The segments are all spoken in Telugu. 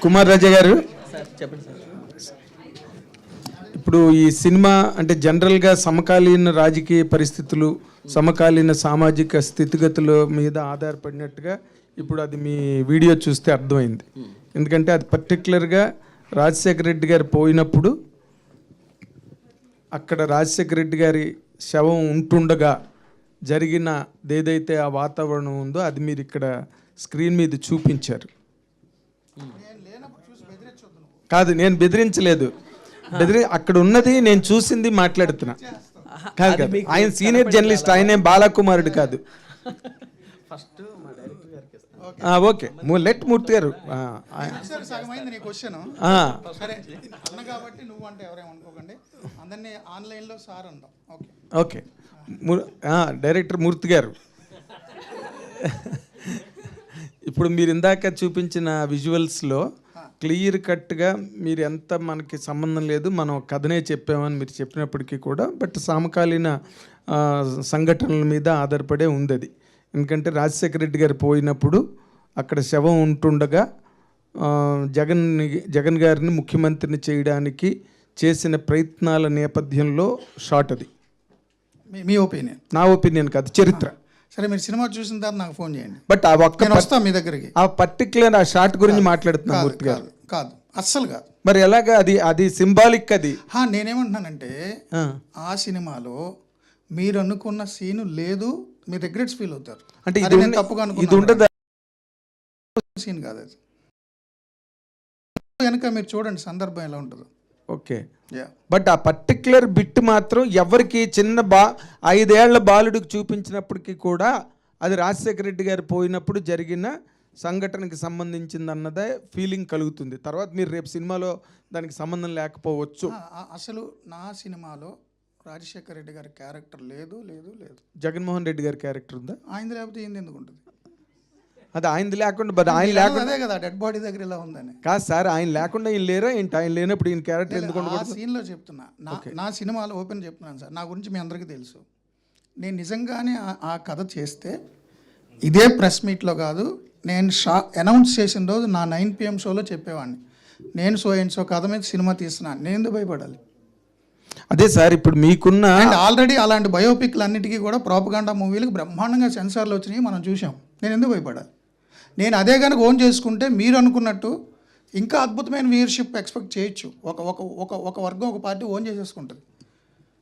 కుమార్ రాజా గారు చెప్పండి సార్. ఇప్పుడు ఈ సినిమా అంటే జనరల్గా సమకాలీన రాజకీయ పరిస్థితులు, సమకాలీన సామాజిక స్థితిగతుల మీద ఆధారపడినట్టుగా ఇప్పుడు అది మీ వీడియో చూస్తే అర్థమైంది. ఎందుకంటే అది పర్టికులర్గా రాజశేఖర రెడ్డి గారు పోయినప్పుడు అక్కడ రాజశేఖర రెడ్డి గారి శవం ఉంటుండగా జరిగిన ఏదైతే ఆ వాతావరణం ఉందో అది మీరు ఇక్కడ స్క్రీన్ మీద చూపించారు. కాదు, నేను బెదిరించలేదు. అక్కడ ఉన్నది నేను చూసింది మాట్లాడుతున్నా. కాదు కాదు, ఆయన సీనియర్ జర్నలిస్ట్, ఆయన బాలకుమారుడు కాదు. ఫస్ట్ మా డైరెక్టర్ గారికి ఓకే, లెట్ మూర్తి గారు. సగమైంది నీ క్వశ్చన్. సరే అన్న కాబట్టి నువ్వు అంటే ఎవరేమనుకోకండి, అందరినీ ఆన్లైన్లో సార్ అంటాం. ఓకే, డైరెక్టర్ మూర్తి గారు. ఇప్పుడు మీరు ఇందాక చూపించిన విజువల్స్లో క్లియర్ కట్గా మీరు ఎంత మనకి సంబంధం లేదు, మనం కథనే చెప్పామని మీరు చెప్పినప్పటికీ కూడా బట్ సమకాలీన సంఘటనల మీద ఆధారపడే ఉంది అది. ఎందుకంటే రాజశేఖర రెడ్డి గారు పోయినప్పుడు అక్కడ శవం ఉంటుండగా జగన్ గారిని ముఖ్యమంత్రిని చేయడానికి చేసిన ప్రయత్నాల నేపథ్యంలో షాట్ అది. మీ ఒపీనియన్? నా ఒపీనియన్ కాదు, చరిత్ర. సరే, మీరు సినిమా చూసిన తర్వాత నాకు ఫోన్ చేయండి. బట్ ఆ ఒక్క వస్తా మీ దగ్గరికి. ఆ పర్టికులర్ ఆ షాట్ గురించి మాట్లాడుతున్నా మూర్తి గారు. కాదు, అస్సలు కాదు. మరి ఎలాగా? అది సింబాలిక్. అది నేనేమంటున్నానంటే ఆ సినిమాలో మీరు అనుకున్న సీను లేదు, మీరు రిగ్రెట్స్ ఫీల్ అవుతారు. అంటే ఇది తప్పుగా ఇది ఉండదు సీన్ కాదు అది. కనుక మీరు చూడండి సందర్భం ఎలా ఉంటుందో. ఓకే, బట్ ఆ పర్టికులర్ బిట్ మాత్రం ఎవరికి చిన్న 5 ఏళ్ల బాలుడికి చూపించినప్పటికీ కూడా అది రాజశేఖర రెడ్డి గారు పోయినప్పుడు జరిగిన సంఘటనకి సంబంధించింది అన్నదే ఫీలింగ్ కలుగుతుంది. తర్వాత మీరు రేపు సినిమాలో దానికి సంబంధం లేకపోవచ్చు. అసలు నా సినిమాలో రాజశేఖర రెడ్డి గారి క్యారెక్టర్ లేదు లేదు లేదు. జగన్మోహన్ రెడ్డి గారి క్యారెక్టర్ ఉందా? ఆయన లేకపోతే ఏంది ఎందుకు ఉంటుంది? అది ఆయనది లేకుండా బట్ ఆయన లేకుండా అదే కదా డెడ్ బాడీ దగ్గర ఇలా ఉందని. కాదు సార్, ఆయన లేకుండా ఈయన లేరా ఏంటి? ఆయన లేనప్పుడు ఈయన క్యారెక్టర్ ఎందుకు ఉండకూడదు? సీన్లో చెప్తున్నా. నా సినిమాలో ఓపెన్ చెప్తున్నాను సార్, నా గురించి మీ అందరికీ తెలుసు. నేను నిజంగానే ఆ కథ చేస్తే ఇదే ప్రెస్ మీట్లో కాదు, నేను అనౌన్స్ చేసిన రోజు నా 9 PM షోలో చెప్పేవాడిని, నేను సో కథ మీద సినిమా తీస్తున్నాను. నేను ఎందుకు భయపడాలి? అదే సార్, ఇప్పుడు మీకున్న ఆల్రెడీ అలాంటి బయోపిక్లు అన్నిటికీ కూడా ప్రోపగాండా మూవీలకు బ్రహ్మాండంగా సెన్సార్లు వచ్చినాయి, మనం చూసాం. నేను ఎందుకు భయపడాలి? నేను అదే కనుక ఓన్ చేసుకుంటే మీరు అనుకున్నట్టు ఇంకా అద్భుతమైన వ్యూయర్షిప్ ఎక్స్పెక్ట్ చేయొచ్చు. ఒక వర్గం, ఒక పార్టీ ఓన్ చేసేసుకుంటుంది.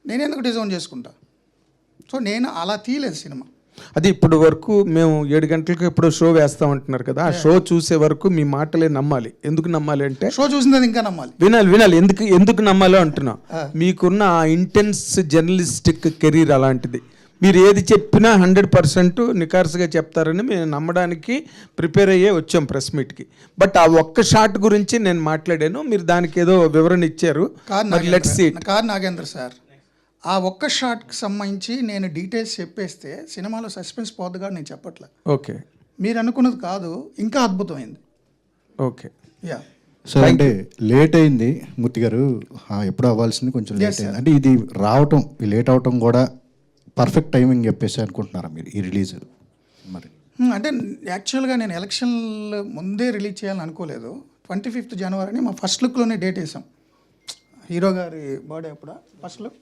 నేను ఎందుకు డిజోన్ చేసుకుంటా? సో నేను అలా తీయలేదు సినిమా. అది ఇప్పుడు వరకు మేము 7 గంటలకు ఎప్పుడో షో వేస్తామంటున్నారు కదా, ఆ షో చూసే వరకు మీ మాటలే నమ్మాలి. ఎందుకు నమ్మాలి అంటే షో చూసింది ఇంకా నమ్మాలి. వినాలి. ఎందుకు నమ్మాలో అంటున్నా. మీకున్న ఆ ఇంటెన్స్ జర్నలిస్టిక్ కెరీర్ అలాంటిది. మీరు ఏది చెప్పినా 100% నికార్సుగా చెప్తారని మేము నమ్మడానికి ప్రిపేర్ అయ్యే వచ్చాం ప్రెస్ మీట్కి. బట్ ఆ ఒక్క షాట్ గురించి నేను మాట్లాడాను, మీరు దానికి ఏదో వివరణ ఇచ్చారు. కాదు నాగేంద్ర సార్, ఆ ఒక్క షాట్కి సంబంధించి నేను డీటెయిల్స్ చెప్పేస్తే సినిమాలో సస్పెన్స్ పోద్దుగా నేను చెప్పట్లే. ఓకే, మీరు అనుకున్నది కాదు, ఇంకా అద్భుతమైంది. Okay, sir. అంటే లేట్ అయింది మూర్తి గారు, ఎప్పుడు అవ్వాల్సింది కొంచెం లేట్ అయింది. అంటే ఇది రావటం లేట్ అవటం కూడా పర్ఫెక్ట్ టైమింగ్ చెప్పేసి అనుకుంటున్నారా మీరు ఈ రిలీజ్? మరి అంటే యాక్చువల్గా నేను ఎలక్షన్ల ముందే రిలీజ్ చేయాలని అనుకోలేదు. 25th జనవరిని మా ఫస్ట్ లుక్లోనే డేట్ వేసాం. హీరో గారి బర్త్డే అప్పుడు first look,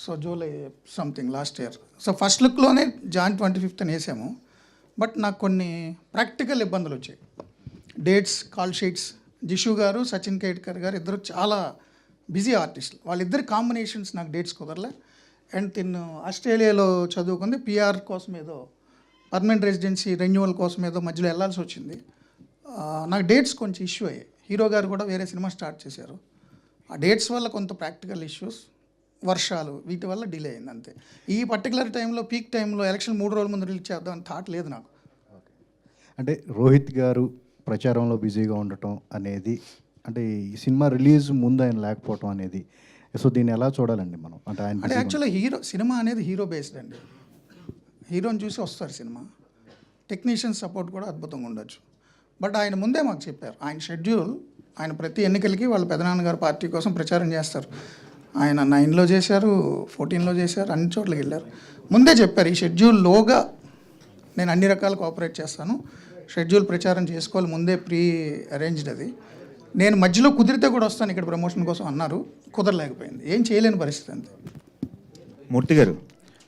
so July something last year. So first లుక్లోనే జాన్ 25th అని వేసాము. బట్ నాకు కొన్ని ప్రాక్టికల్ ఇబ్బందులు వచ్చాయి. Dates, call sheets. జిషు గారు, సచిన్ కేట్కర్ గారు ఇద్దరు చాలా బిజీ ఆర్టిస్టులు. వాళ్ళిద్దరు కాంబినేషన్స్ నాకు డేట్స్ కుదరలే. అండ్ తిన్ను ఆస్ట్రేలియాలో చదువుకుంది, PR కోసం ఏదో పర్మనెంట్ రెసిడెన్సీ రెన్యువల్ కోసం ఏదో మధ్యలో వెళ్ళాల్సి వచ్చింది. నాకు డేట్స్ కొంచెం ఇష్యూ అయ్యాయి. హీరో గారు కూడా వేరే సినిమా స్టార్ట్ చేశారు. ఆ డేట్స్ వల్ల కొంత ప్రాక్టికల్ ఇష్యూస్, వర్షాలు, వీటి వల్ల డిలే అయింది అంతే. ఈ పర్టికులర్ టైంలో, పీక్ టైంలో ఎలక్షన్ 3 రోజుల ముందు రిలీజ్ చేద్దాం అని థాట్ లేదు నాకు. అంటే రోహిత్ గారు ప్రచారంలో బిజీగా ఉండటం అనేది, అంటే ఈ సినిమా రిలీజ్ ముందు ఆయన లేకపోవటం అనేది, సో దీన్ని ఎలా చూడాలండి మనం? అంటే యాక్చువల్గా సినిమా అనేది హీరో బేస్డ్ అండి. హీరోని చూసి వస్తారు సినిమా. టెక్నీషియన్ సపోర్ట్ కూడా అద్భుతంగా ఉండొచ్చు. బట్ ఆయన ముందే మాకు చెప్పారు, ఆయన షెడ్యూల్, ఆయన ప్రతి ఎన్నికలకి వాళ్ళ పెదనాన్నగారు పార్టీ కోసం ప్రచారం చేస్తారు. ఆయన 9లో చేశారు, 14లో చేశారు, అన్ని చోట్లకి వెళ్ళారు. ముందే చెప్పారు, ఈ షెడ్యూల్లోగా నేను అన్ని రకాల కోఆపరేట్ చేస్తాను, షెడ్యూల్ ప్రచారం చేసుకోవాలి, ముందే ప్రీ అరేంజ్డ్ అది. నేను మధ్యలో కుదిరితే కూడా వస్తాను ఇక్కడ ప్రమోషన్ కోసం అన్నారు, కుదరలేకపోయింది, ఏం చేయలేని పరిస్థితి అంతే. మూర్తి గారు,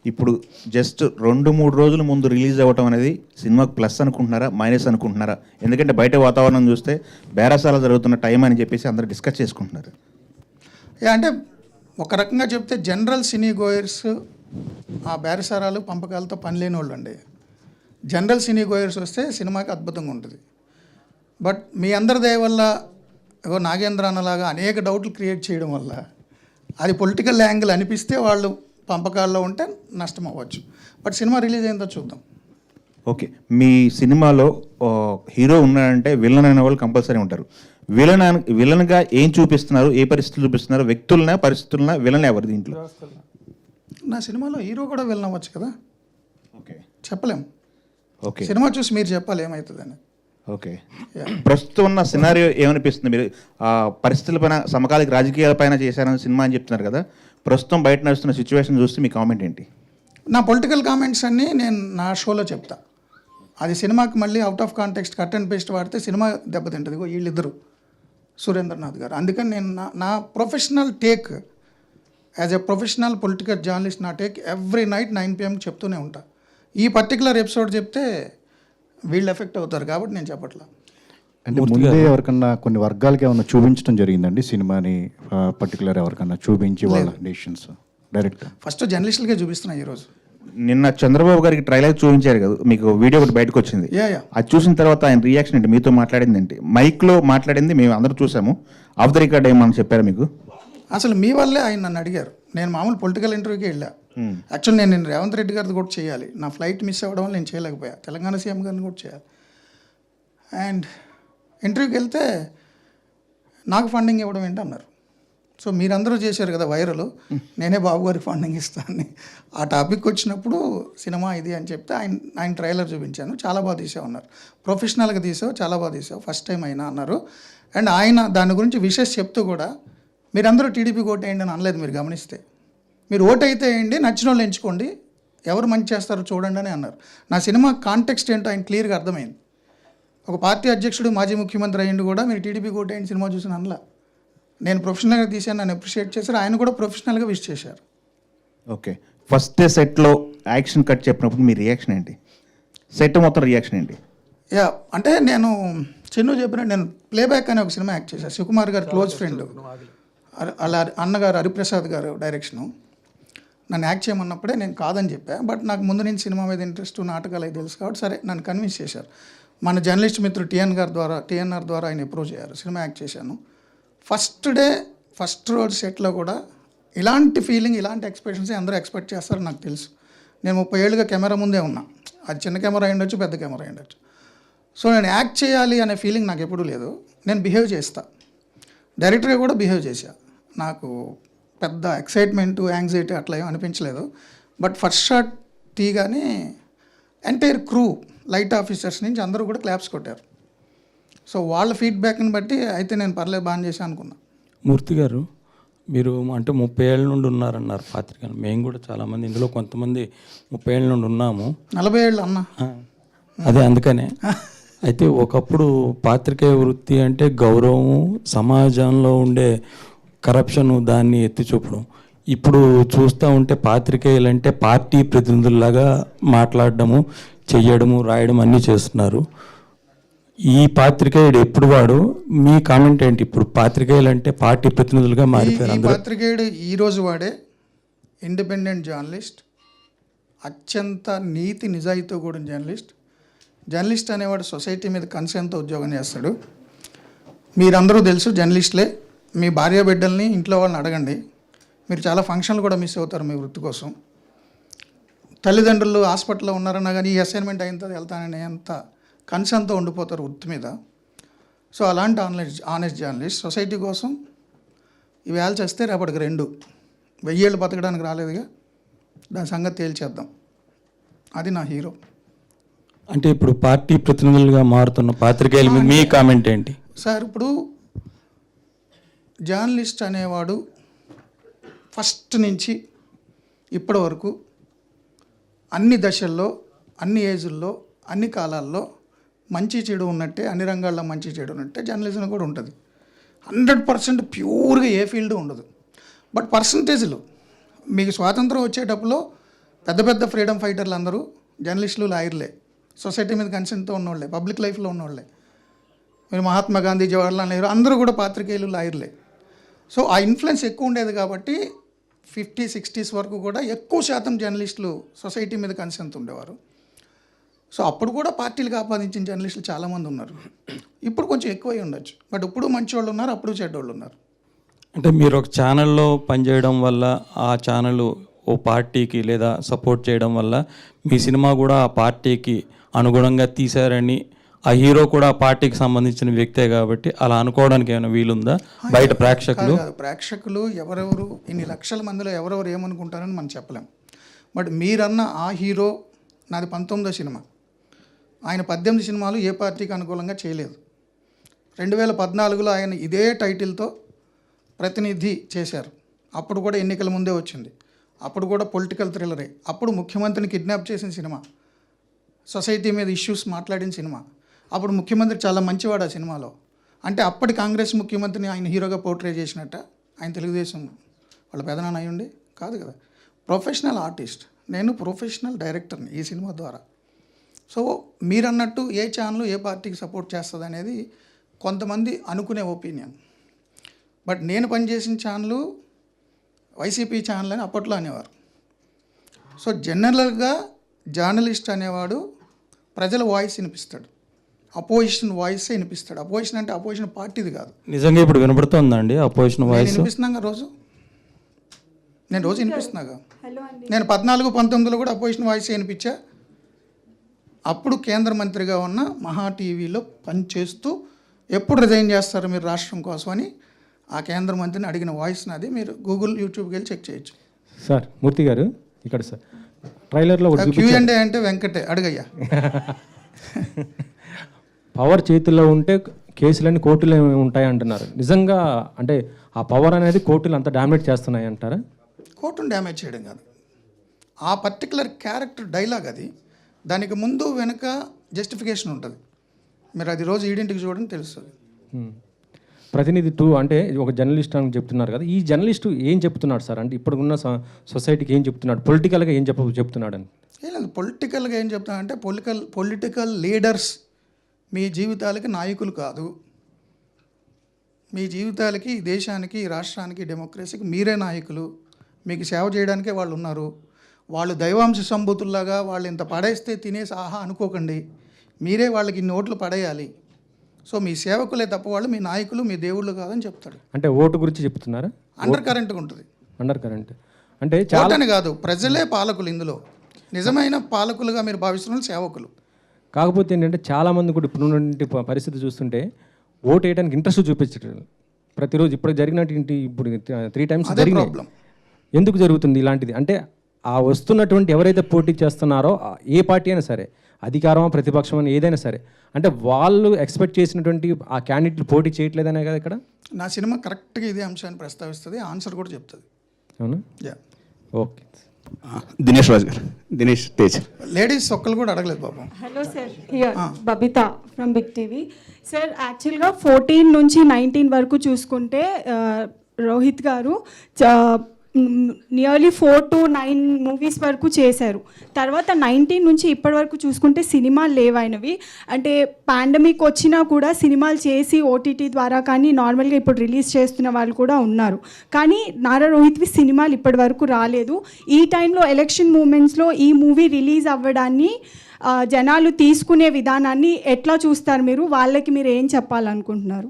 ఇప్పుడు జస్ట్ 2-3 రోజుల ముందు రిలీజ్ అవ్వటం అనేది సినిమాకి ప్లస్ అనుకుంటున్నారా, మైనస్ అనుకుంటున్నారా? ఎందుకంటే బయట వాతావరణం చూస్తే బేరసాల జరుగుతున్న టైం అని చెప్పేసి అందరూ డిస్కస్ చేసుకుంటున్నారు. అంటే ఒక రకంగా చెప్తే జనరల్ సినీ గోయర్స్ ఆ బేరసారాలు పంపకాలతో పని లేని వాళ్ళు అండి. జనరల్ సినీ గోయర్స్ వస్తే సినిమాకి అద్భుతంగా ఉంటుంది. బట్ మీ అందరి దయ వల్ల ఏవో నాగేంద్ర అన్నలాగా అనేక డౌట్లు క్రియేట్ చేయడం వల్ల అది పొలిటికల్ యాంగిల్ అనిపిస్తే వాళ్ళు పంపకాల్లో ఉంటే నష్టం అవ్వచ్చు. బట్ సినిమా రిలీజ్ అయిందో చూద్దాం. ఓకే, మీ సినిమాలో హీరో ఉన్నాడంటే విలన్ అనే వాళ్ళు కంపల్సరీ ఉంటారు. విలన్గా ఏం చూపిస్తున్నారు, ఏ పరిస్థితులు చూపిస్తున్నారు? వ్యక్తులనా, పరిస్థితులనా? విలన్ ఎవరు దీంట్లో? నా సినిమాలో హీరో కూడా వెళ్ళనవచ్చు కదా. ఓకే, చెప్పలేం. ఓకే, సినిమా చూసి మీరు చెప్పాలి ఏమవుతుందని. ఓకే. ప్రస్తుతం ఉన్న సినారియో ఏమనిపిస్తుంది? మీరు ఆ పరిస్థితులపైన, సమకాలిక రాజకీయాలపైన చేశారని సినిమా అని చెప్తున్నారు కదా, ప్రస్తుతం బయట నడుస్తున్న సిచ్యువేషన్ చూస్తే మీ కామెంట్ ఏంటి? నా పొలిటికల్ కామెంట్స్ అన్నీ నేను నా షోలో చెప్తా. అది సినిమాకి మళ్ళీ out of context cut and paste వాడితే సినిమా దెబ్బతింటుంది. వీళ్ళిద్దరు సురేంద్రనాథ్ గారు. అందుకని నేను నా professional take, as a professional political journalist, నా టేక్ ఎవ్రీ నైట్ 9 PM చెప్తూనే ఉంటా. ఈ పర్టికులర్ ఎపిసోడ్ చెప్తే వీళ్ళు ఎఫెక్ట్ అవుతారు కాబట్టి నేను చెప్పట్లా. అంటే ముందే ఎవరికన్నా కొన్ని వర్గాలకి ఏమన్నా చూపించడం జరిగిందండి సినిమాని, పర్టికులర్ ఎవరికన్నా చూపించి వాళ్ళ డెసిషన్స్ డైరెక్ట్? ఫస్ట్ జర్నలిస్టులకే చూపిస్తున్నా ఈరోజు. నిన్న చంద్రబాబు గారికి ట్రైలర్ చూపించారు కదా, మీకు వీడియో ఒకటి బయటకు వచ్చింది. అది చూసిన తర్వాత ఆయన రియాక్షన్ ఏంటి? మీతో మాట్లాడింది ఏంటి? మైక్లో మాట్లాడింది మేము అందరూ చూసాము, ఆఫ్ ద రికార్డ్ ఏమని చెప్పారు మీకు? అసలు మీ వల్లే ఆయన నన్ను అడిగారు. నేను మామూలు పొలిటికల్ ఇంటర్వ్యూకి వెళ్ళా. యాక్చువల్ నేను రేవంత్ రెడ్డి గారిది కూడా చేయాలి, నా ఫ్లైట్ మిస్ అవ్వడం వల్ల నేను చేయలేకపోయా. తెలంగాణ సీఎం గారిని కూడా చేయాలి. అండ్ ఇంటర్వ్యూకి వెళ్తే నాకు ఫండింగ్ ఇవ్వడం ఏంటి అన్నారు. సో మీరందరూ చేశారు కదా వైరల్, నేనే బాబు గారికి ఫండింగ్ ఇస్తానని. ఆ టాపిక్ వచ్చినప్పుడు సినిమా ఇది అని చెప్తే ఆయన ట్రైలర్ చూపించాను. చాలా బాగా తీసావు అన్నారు. ప్రొఫెషనల్గా తీసావు, చాలా బాగా తీసావు, ఫస్ట్ టైం అయినా అన్నారు. అండ్ ఆయన దాని గురించి విషెస్ చెప్తూ కూడా మీరందరూ టీడీపీకి ఓటు వేయండి అని అనలేదు. మీరు గమనిస్తే, మీరు ఓటు అయితే వేయండి, నచ్చిన వాళ్ళు ఎంచుకోండి, ఎవరు మంచి చేస్తారో చూడండి అని అన్నారు. నా సినిమా కాంటెక్స్ట్ ఏంటో ఆయన క్లియర్గా అర్థమైంది. ఒక పార్టీ అధ్యక్షుడు, మాజీ ముఖ్యమంత్రి అయ్యిండు కూడా మీరు టీడీపీకి ఓటు వేయండి సినిమా చూసిన అనలా. నేను ప్రొఫెషనల్గా తీశాను, నన్ను అప్రిషియేట్ చేశారు. ఆయన కూడా ప్రొఫెషనల్గా విష్ చేశారు. ఓకే, ఫస్ట్ డే సెట్లో యాక్షన్ కట్ చెప్పినప్పుడు మీ రియాక్షన్ ఏంటి? సెట్ మొత్తం రియాక్షన్ ఏంటి? యా, అంటే నేను చిన్ను చెప్పిన, నేను ప్లేబ్యాక్ అనే ఒక సినిమా యాక్ట్ చేశాను. శివకుమార్ గారు క్లోజ్ ఫ్రెండ్, అలా అన్నగారు హరిప్రసాద్ గారు డైరెక్షను. నన్ను యాక్ట్ చేయమన్నప్పుడే నేను కాదని చెప్పా. బట్ నాకు ముందు నుంచి సినిమా మీద ఇంట్రెస్ట్, నాటకాలు అవి తెలుసు కాబట్టి సరే నన్ను కన్విన్స్ చేశారు. మన జర్నలిస్ట్ మిత్రుడు టీఎన్ఆర్ ద్వారా ఆయన అప్రోచ్ అయ్యారు. సినిమా యాక్ట్ చేశాను. ఫస్ట్ డే ఫస్ట్ రోజు సెట్లో కూడా ఇలాంటి ఫీలింగ్, ఇలాంటి ఎక్స్ప్రెషన్స్ అందరూ ఎక్స్పెక్ట్ చేస్తారని నాకు తెలుసు. నేను 30 ఏళ్ళుగా కెమెరా ముందే ఉన్నా. అది చిన్న కెమెరా అయి ఉండొచ్చు, పెద్ద కెమెరా అయి ఉండొచ్చు. సో నేను యాక్ట్ చేయాలి అనే ఫీలింగ్ నాకు ఎప్పుడూ లేదు. నేను బిహేవ్ చేస్తా, డైరెక్టర్గా కూడా బిహేవ్ చేశా. నాకు పెద్ద ఎక్సైట్మెంట్, యాంగ్జైటీ అట్లా ఏం అనిపించలేదు. బట్ ఫస్ట్ షాట్ తీయగానే ఎంటైర్ క్రూ, లైట్ ఆఫీసర్స్ నుంచి అందరూ కూడా క్లాప్స్ కొట్టారు. సో వాళ్ళ ఫీడ్బ్యాక్ని బట్టి అయితే నేను పర్లేదు బాగా చేశాను అనుకున్నా. మూర్తి గారు, మీరు అంటే 30 ఏళ్ళ నుండి ఉన్నారన్నారు పాత్రికలు. మేము కూడా చాలామంది ఇందులో కొంతమంది 30 ఏళ్ళ నుండి ఉన్నాము. 40 ఏళ్ళు అన్న. అదే అందుకనే. అయితే ఒకప్పుడు పాత్రికేయ వృత్తి అంటే గౌరవం, సమాజంలో ఉండే కరప్షను దాన్ని ఎత్తి చూపడం. ఇప్పుడు చూస్తూ ఉంటే పాత్రికేయులు అంటే పార్టీ ప్రతినిధుల్లాగా మాట్లాడడము, చెయ్యడము, రాయడం అన్నీ చేస్తున్నారు. ఈ పాత్రికేయుడు ఎప్పుడు వాడు, మీ కామెంట్ ఏంటి? ఇప్పుడు పాత్రికేయులు అంటే పార్టీ ప్రతినిధులుగా మారిపోయారు. ఈ పాత్రికేయుడు ఈరోజు వాడే ఇండిపెండెంట్ జర్నలిస్ట్, అత్యంత నీతి నిజాయితీతో కూడిన జర్నలిస్ట్ అనేవాడు సొసైటీ మీద కన్సర్న్తో ఉద్యోగం చేస్తాడు. మీరందరూ తెలుసు జర్నలిస్టులే. మీ భార్య బిడ్డల్ని, ఇంట్లో వాళ్ళని అడగండి. మీరు చాలా ఫంక్షన్లు కూడా మిస్ అవుతారు మీ వృత్తి కోసం. తల్లిదండ్రులు హాస్పిటల్లో ఉన్నారన్నా కానీ ఈ అసైన్మెంట్ అయిన తర్వాత వెళ్తానని అంత కన్సర్న్తో ఉండిపోతారు వృత్తి మీద. సో అలాంటి ఆనెస్ట్ జర్నలిస్ట్ సొసైటీ కోసం ఇవాళ చేస్తే రేపటికి 2 ఏళ్ళు బతకడానికి రాలేదుగా, దాని సంగతి తేల్చేద్దాం. అది నా హీరో. అంటే ఇప్పుడు పార్టీ ప్రతినిధులుగా మారుతున్న పాత్రికేయుల మీద మీ కామెంట్ ఏంటి? సార్, ఇప్పుడు జర్నలిస్ట్ అనేవాడు ఫస్ట్ నుంచి ఇప్పటి వరకు అన్ని దశల్లో, అన్ని ఏజుల్లో, అన్ని కాలాల్లో మంచి చెడు ఉన్నట్టే, అన్ని రంగాల్లో మంచి చెడు ఉన్నట్టే జర్నలిజం కూడా ఉంటుంది. 100% ప్యూర్గా ఏ ఫీల్డ్ ఉండదు. బట్ పర్సంటేజ్లు మీకు స్వాతంత్రం వచ్చేటప్పుడు పెద్ద పెద్ద ఫ్రీడమ్ ఫైటర్లు అందరూ జర్నలిస్టులు, లాయర్లే, సొసైటీ మీద కన్సర్న్తో ఉన్నోళ్ళే, పబ్లిక్ లైఫ్లో ఉన్నోళ్ళే. మీరు మహాత్మా గాంధీ, జవహర్లాల్ నెహ్రూ అందరూ కూడా పాత్రికేయులు, లాయర్లే. సో ఆ ఇన్ఫ్లుయెన్స్ ఎక్కువ ఉండేది కాబట్టి 50-60s వరకు కూడా ఎక్కువ శాతం జర్నలిస్టులు సొసైటీ మీద కన్సర్న్తో ఉండేవారు. సో అప్పుడు కూడా పార్టీలకు ఆపాదించిన జర్నలిస్టులు చాలామంది ఉన్నారు. ఇప్పుడు కొంచెం ఎక్కువై ఉండొచ్చు. బట్ ఇప్పుడు మంచి వాళ్ళు ఉన్నారు, అప్పుడు చెడ్డోళ్ళు ఉన్నారు. అంటే మీరు ఒక ఛానల్లో పనిచేయడం వల్ల ఆ ఛానల్ ఓ పార్టీకి లేదా సపోర్ట్ చేయడం వల్ల మీ సినిమా కూడా ఆ పార్టీకి అనుగుణంగా తీశారని, ఆ హీరో కూడా ఆ పార్టీకి సంబంధించిన వ్యక్తే కాబట్టి అలా అనుకోవడానికి ఏమైనా వీలుందా బయట ప్రేక్షకులు? కాదు, ప్రేక్షకులు ఎవరెవరు ఇన్ని లక్షల మందిలో ఎవరెవరు ఏమనుకుంటారని మనం చెప్పలేం. బట్ మీరన్న ఆ హీరో నాది 19వ సినిమా. ఆయన 18 సినిమాలు ఏ పార్టీకి అనుకూలంగా చేయలేదు. 2014లో ఆయన ఇదే టైటిల్తో ప్రతినిధి చేశారు. అప్పుడు కూడా ఎన్నికల ముందే వచ్చింది. అప్పుడు కూడా పొలిటికల్ థ్రిల్లరే. అప్పుడు ముఖ్యమంత్రిని కిడ్నాప్ చేసిన సినిమా, సొసైటీ మీద ఇష్యూస్ మాట్లాడిన సినిమా. అప్పుడు ముఖ్యమంత్రి చాలా మంచివాడు ఆ సినిమాలో. అంటే అప్పటి కాంగ్రెస్ ముఖ్యమంత్రిని ఆయన హీరోగా పోర్ట్రే చేసినట్ట? ఆయన తెలుగుదేశం వాళ్ళ పెదనాన్న అయ్యుండి కాదు కదా. ప్రొఫెషనల్ ఆర్టిస్ట్, నేను ప్రొఫెషనల్ డైరెక్టర్ని ఈ సినిమా ద్వారా. సో మీరన్నట్టు ఏ ఛానల్ ఏ పార్టీకి సపోర్ట్ చేస్తుంది అనేది కొంతమంది అనుకునే ఒపీనియన్. బట్ నేను పనిచేసిన ఛానల్ వైసీపీ ఛానల్ అని అప్పట్లో అనేవారు. సో జనరల్గా జర్నలిస్ట్ అనేవాడు ప్రజల వాయిస్ వినిపిస్తాడు, అపోజిషన్ వాయిస్ వినిపిస్తాడు. అపోజిషన్ అంటే అపోజిషన్ పార్టీది కాదు. నిజంగా ఇప్పుడు వినపడుతుందండి అపోజిషన్ వాయిస్? వినిపిస్తున్నాగా రోజు, నేను రోజు వినిపిస్తున్నాగా. నేను 14-19లో కూడా అపోజిషన్ వాయిస్ వినిపించా. అప్పుడు కేంద్ర మంత్రిగా ఉన్న మహా టీవీలో పనిచేస్తూ ఎప్పుడు రిజైన్ చేస్తారు మీరు రాష్ట్రం కోసం అని ఆ కేంద్ర మంత్రిని అడిగిన వాయిస్ నాది. మీరు గూగుల్, యూట్యూబ్కి వెళ్ళి చెక్ చేయొచ్చు. సార్ మూర్తి గారు ఇక్కడ సార్ ట్రైలర్లో Q&A అంటే వెంకటే అడుగయ్యా. పవర్ చేతుల్లో ఉంటే కేసులన్నీ కోర్టులో ఉంటాయి అంటున్నారు. నిజంగా అంటే ఆ పవర్ అనేది కోర్టులు అంత డామినేట్ చేస్తున్నాయి అంటారా? కోర్టును డ్యామేజ్ చేయడం కాదు, ఆ పర్టికులర్ క్యారెక్టర్ డైలాగ్ అది. దానికి ముందు వెనుక జస్టిఫికేషన్ ఉంటుంది. మీరు అది రోజు ఈడింటికి చూడండి తెలుస్తుంది. ప్రతినిధి 2 అంటే ఒక జర్నలిస్ట్ అని చెప్తున్నారు కదా, ఈ జర్నలిస్టు ఏం చెప్తున్నాడు సార్? అంటే ఇప్పుడున్న సొసైటీకి ఏం చెప్తున్నాడు, పొలిటికల్గా ఏం చెప్తున్నాడు అని? ఏం లేదు, పొలిటికల్గా ఏం చెప్తానంటే పొలిటికల్ లీడర్స్ మీ జీవితాలకి నాయకులు కాదు. మీ జీవితాలకి, ఈ దేశానికి, ఈ రాష్ట్రానికి, డెమోక్రసీకి మీరే నాయకులు. మీకు సేవ చేయడానికే వాళ్ళు ఉన్నారు. వాళ్ళు దైవాంశ సంభూతుల్లాగా వాళ్ళు ఇంత పడేస్తే తినేసి ఆహా అనుకోకండి. మీరే వాళ్ళకి ఇన్ని ఓట్లు పడేయాలి. సో మీ సేవకులే తప్ప వాళ్ళు మీ నాయకులు, మీ దేవుళ్ళు కాదని చెప్తాడు. అంటే ఓటు గురించి చెప్తున్నారా? అండర్ కరెంట్గా ఉంటుంది. అండర్ కరెంట్ అంటే చాలా కాదు, ప్రజలే పాలకులు. ఇందులో నిజమైన పాలకులుగా మీరు భావిస్తున్న సేవకులు. కాకపోతే ఏంటంటే చాలామంది కూడా ఇప్పుడున్నటువంటి పరిస్థితి చూస్తుంటే ఓటు వేయడానికి ఇంట్రెస్ట్ చూపించడం ప్రతిరోజు ఇప్పుడు జరిగినట్టు ఇప్పుడు 3 times జరిగినాయి. ప్రాబ్లం ఎందుకు జరుగుతుంది ఇలాంటిది? అంటే ఆ వస్తున్నటువంటి ఎవరైతే పోటీ చేస్తున్నారో ఏ పార్టీ అయినా సరే, అధికారం ప్రతిపక్షం అని ఏదైనా సరే, అంటే వాళ్ళు ఎక్స్పెక్ట్ చేసినటువంటి ఆ క్యాండిడేట్లు పోటీ చేయట్లేదనే కదా ఇక్కడ. నా సినిమా కరెక్ట్గా ఇదే అంశాన్ని ప్రస్తావిస్తుంది, ఆన్సర్ కూడా చెప్తుంది. అవునా? Yeah, okay. దినేష్ రాజు గారు, దినేష్ తేజ్. లేడీస్ ఒక్కరు కూడా అడగలేదు పాపం. Hello sir, here Babita from big TV. Sir యాక్చువల్గా 14 నుంచి 19 వరకు చూసుకుంటే రోహిత్ గారు నియర్లీ 4 to 9 మూవీస్ వరకు చేశారు. తర్వాత 19 నుంచి ఇప్పటి వరకు చూసుకుంటే సినిమాలు లేవైనవి. అంటే పాండమిక్ వచ్చినా కూడా సినిమాలు చేసి ఓటీటీ ద్వారా కానీ నార్మల్గా ఇప్పుడు రిలీజ్ చేస్తున్న వాళ్ళు కూడా ఉన్నారు. కానీ నారా రోహిత్వి సినిమాలు ఇప్పటి వరకు రాలేదు. ఈ టైంలో ఎలక్షన్ మూమెంట్స్లో ఈ మూవీ రిలీజ్ అవ్వడాన్ని జనాలు తీసుకునే విధానాన్ని ఎట్లా చూస్తారు మీరు? వాళ్ళకి మీరు ఏం చెప్పాలనుకుంటున్నారు?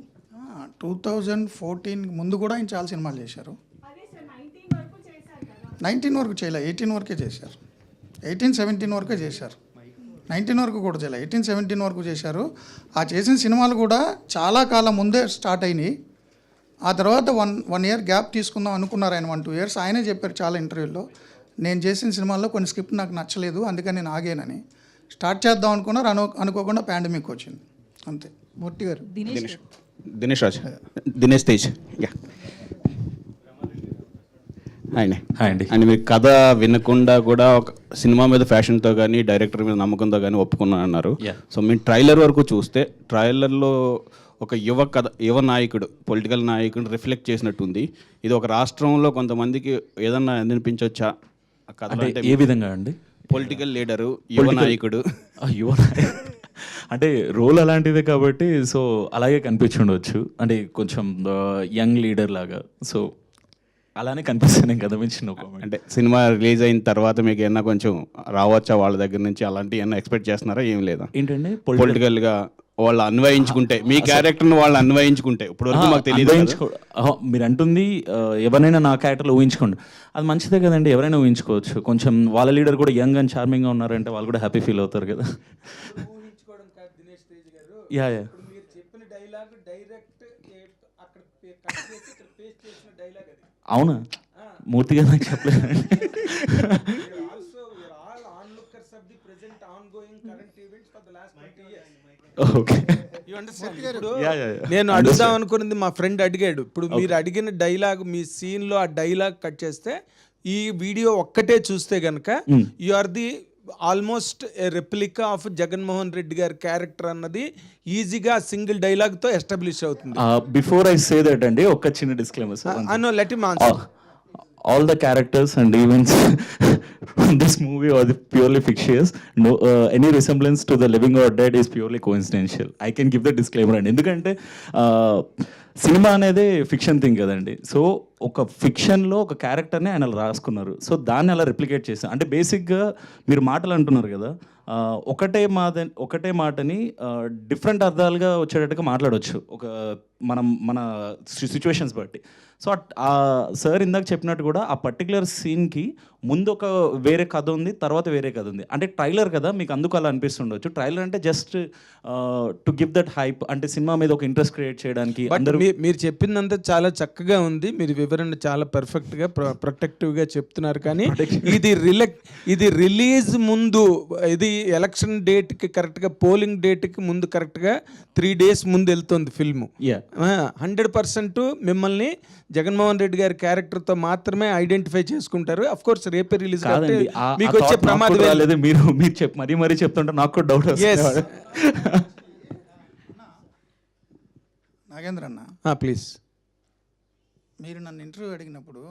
2014 ముందు కూడా ఆయన చాలా సినిమాలు చేశారు. 19 వరకు చేయలే, 18 వరకే చేశారు. 18-17 వరకే చేశారు. 19 వరకు కూడా చేయలే, 18-17 వరకు చేశారు. ఆ చేసిన సినిమాలు కూడా చాలా కాలం ముందే స్టార్ట్ అయినాయి. ఆ తర్వాత వన్ ఇయర్ గ్యాప్ తీసుకుందాం అనుకున్నారు ఆయన. 1-2 years ఆయనే చెప్పారు చాలా ఇంటర్వ్యూల్లో, నేను చేసిన సినిమాల్లో కొన్ని స్క్రిప్ట్ నాకు నచ్చలేదు, అందుకని నేను ఆగానని. స్టార్ట్ చేద్దాం అనుకున్నారు, అనుకోకుండా పాండమిక్ వచ్చింది, అంతే. మూర్తి గారు. దినేష్ రాజు, దినేష్ తేజ్. యా, అండి హాయ్ అండి. అండ్ మీరు కథ వినకుండా కూడా ఒక సినిమా మీద ఫ్యాషన్తో కానీ డైరెక్టర్ మీద నమ్మకంతో కానీ ఒప్పుకున్నాను అన్నారు. Yeah. సో మీరు ట్రైలర్ వరకు చూస్తే ట్రైలర్లో ఒక యువ నాయకుడు, పొలిటికల్ నాయకుడు రిఫ్లెక్ట్ చేసినట్టుంది. ఇది ఒక రాష్ట్రంలో కొంతమందికి ఏదన్నా అనిపించవచ్చా ఆ కథ? అంటే ఏ విధంగా అండి? పొలిటికల్ లీడరు, యువ నాయకుడు. యువ అంటే రోల్ అలాంటిదే కాబట్టి సో అలాగే కనిపించుండవచ్చు. అంటే కొంచెం యంగ్ లీడర్ లాగా, సో అలానే కనిపిస్తాను కదా మించిన అంటే సినిమా రిలీజ్ అయిన తర్వాత మీకు ఏమన్నా కొంచెం రావచ్చా వాళ్ళ దగ్గర నుంచి, అలాంటి ఏమన్నా ఎక్స్పెక్ట్ చేస్తున్నారా? ఏం లేదా? ఏంటండి పొలిటికల్గా వాళ్ళు అన్వయించుకుంటే, మీ క్యారెక్టర్ని వాళ్ళు అన్వయించుకుంటే, ఇప్పుడు వరకు మాకు తెలియదు. మీరు అంటుంది ఎవరైనా నా క్యారెక్టర్లో ఊహించుకోండి, అది మంచిదే కదండి. ఎవరైనా ఊహించుకోవచ్చు. కొంచెం వాళ్ళ లీడర్ కూడా యంగ్ అండ్ చార్మింగ్గా ఉన్నారంటే వాళ్ళు కూడా హ్యాపీ ఫీల్ అవుతారు కదా. యా యా అవునా? మూర్తి గారు నాకు చెప్పలేదండి. ఓకే, నేను అడుగుదాం అనుకున్నది మా ఫ్రెండ్ అడిగాడు. ఇప్పుడు మీరు అడిగిన డైలాగ్, మీ సీన్లో ఆ డైలాగ్ కట్ చేస్తే, ఈ వీడియో ఒక్కటే చూస్తే గనక you are the almost replica of Jaganmohan Reddy గారి క్యారెక్టర్ అన్నది ఈజీగా సింగిల్ డైలాగ్తో ఎస్టాబ్లిష్ అవుతుంది. బిఫోర్ ఐ సే దట్ అండి, ఒక చిన్న disclaimer sir. Let him answer. All the characters and events in this movie are purely fictitious. No, any resemblance to the living or dead is purely coincidental. I can give the disclaimer అండి. ఎందుకంటే సినిమా అనేది ఫిక్షన్ థింగ్ కదండి. సో ఒక ఫిక్షన్లో ఒక క్యారెక్టర్ని ఆయన అలా రాసుకున్నారు. సో దాన్ని అలా రిప్లికేట్ చేశాను. అంటే బేసిక్గా మీరు మాటలు అంటున్నారు కదా, ఒకటే మాటని డిఫరెంట్ అర్థాలుగా వచ్చేటట్టుగా మాట్లాడవచ్చు ఒక మన సిచ్యువేషన్స్ బట్టి. సో సార్ ఇందాక చెప్పినట్టు కూడా ఆ పర్టికులర్ సీన్కి ముందు ఒక వేరే కథ ఉంది, తర్వాత వేరే కథ ఉంది. అంటే ట్రైలర్ కదా, మీకు అందుకు అలా అనిపిస్తుండొచ్చు. ట్రైలర్ అంటే just to give that hype, అంటే సినిమా మీద ఒక ఇంట్రెస్ట్ క్రియేట్ చేయడానికి. మీరు చెప్పిందంతా చాలా చక్కగా ఉంది, మీరు వివరణ చాలా పర్ఫెక్ట్గా ప్రొటెక్టివ్గా చెప్తున్నారు. కానీ ఇది రిలీజ్ ముందు, ఇది ఎలక్షన్ డేట్కి కరెక్ట్గా, పోలింగ్ డేట్కి ముందు కరెక్ట్గా 3 days ముందు వెళ్తుంది ఫిల్మ్. 100% మిమ్మల్ని జగన్మోహన్ రెడ్డి గారి క్యారెక్టర్తో మాత్రమే ఐడెంటిఫై చేసుకుంటారు. అఫ్ కోర్స్ రేపే రిలీజ్ మీకు వచ్చే ప్రమాదం లేదు. మీరు మరీ చెప్తుంటే నాకు కూడా డౌట్ వస్తుంది. నాగేంద్ర అన్న, ప్లీజ్. మీరు నన్ను ఇంటర్వ్యూ అడిగినప్పుడు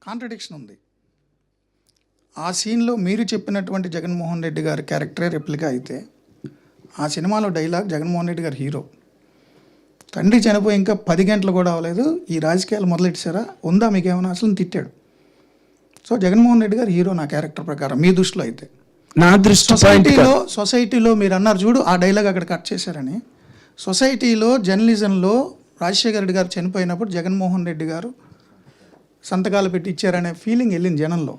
కాంట్రడిక్షన్ ఉంది. ఆ సీన్లో మీరు చెప్పినటువంటి జగన్మోహన్ రెడ్డి గారి క్యారెక్టరే రెప్లికా అయితే, ఆ సినిమాలో డైలాగ్ జగన్మోహన్ రెడ్డి గారు హీరో, తండ్రి చనిపోయి ఇంకా 10 గంటలు కూడా అవ్వలేదు, ఈ రాజకీయాలు మొదలెట్టారా, ఉందా మీకేమైనా అసలు తిట్టాడు. సో జగన్మోహన్ రెడ్డి గారు హీరో నా క్యారెక్టర్ ప్రకారం, మీ దృష్టిలో అయితే. నా దృష్టి సొసైటీలో మీరు అన్నారు చూడు, ఆ డైలాగ్ అక్కడ కట్ చేశారని. సొసైటీలో జర్నలిజంలో రాజశేఖర రెడ్డి గారు చనిపోయినప్పుడు జగన్మోహన్ రెడ్డి గారు సంతకాలు పెట్టి ఇచ్చారనే ఫీలింగ్ వెళ్ళింది జనంలో.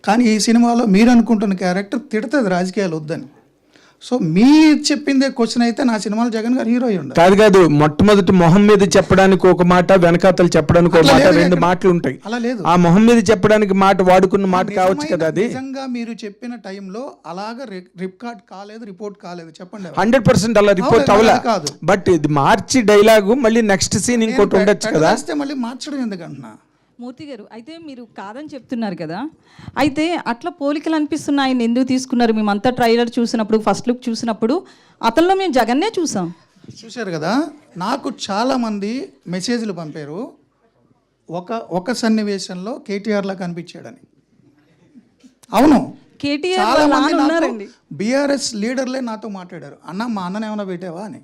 కానీ ఈ సినిమాలో మీరు అనుకుంటున్న క్యారెక్టర్ తిడుతుంది రాజకీయాలు వద్దని. సో మీరు చెప్పిందే క్వశ్చన్ అయితే నా సినిమాలో జగన్ గారు హీరో ఉండాలి. కాదు, మొట్టమొదటి మొహం మీద చెప్పడానికి ఒక మాట, వెనకాతలు చెప్పడానికి ఒక మాట, 2 మాటలు ఉంటాయి. అలా లేదు. ఆ మొహం మీద చెప్పడానికి మాట వాడుకున్న మాట కావచ్చు కదా అది. నిజంగా మీరు చెప్పిన టైంలో అలాగా రికార్డ్ కాలేదు, రిపోర్ట్ కాలేదు, చెప్పండి. 100% అలా రిపోర్ట్ అవ్వలే కాదు. బట్ ఇది మార్చి డైలాగు మళ్ళీ నెక్స్ట్ సీన్ ఇంకోటి ఉండొచ్చు కదా. మళ్ళీ మార్చడం ఎందుకంటున్నా మూర్తి గారు? అయితే మీరు కాదని చెప్తున్నారు కదా, అయితే అట్లా పోలికలు అనిపిస్తున్నాయి. ఆయన ఎందుకు తీసుకున్నారు? మేమంతా ట్రైలర్ చూసినప్పుడు, ఫస్ట్ లుక్ చూసినప్పుడు అతనిలో మేము జగన్నే చూశారు కదా. నాకు చాలామంది మెసేజ్లు పంపారు, ఒక సన్నివేశంలో కేటీఆర్లా కనిపించాడని. అవును, కేటీఆర్ బీఆర్ఎస్ లీడర్లే నాతో మాట్లాడారు, అన్న మా అన్నని ఏమైనా పెట్టావా అని.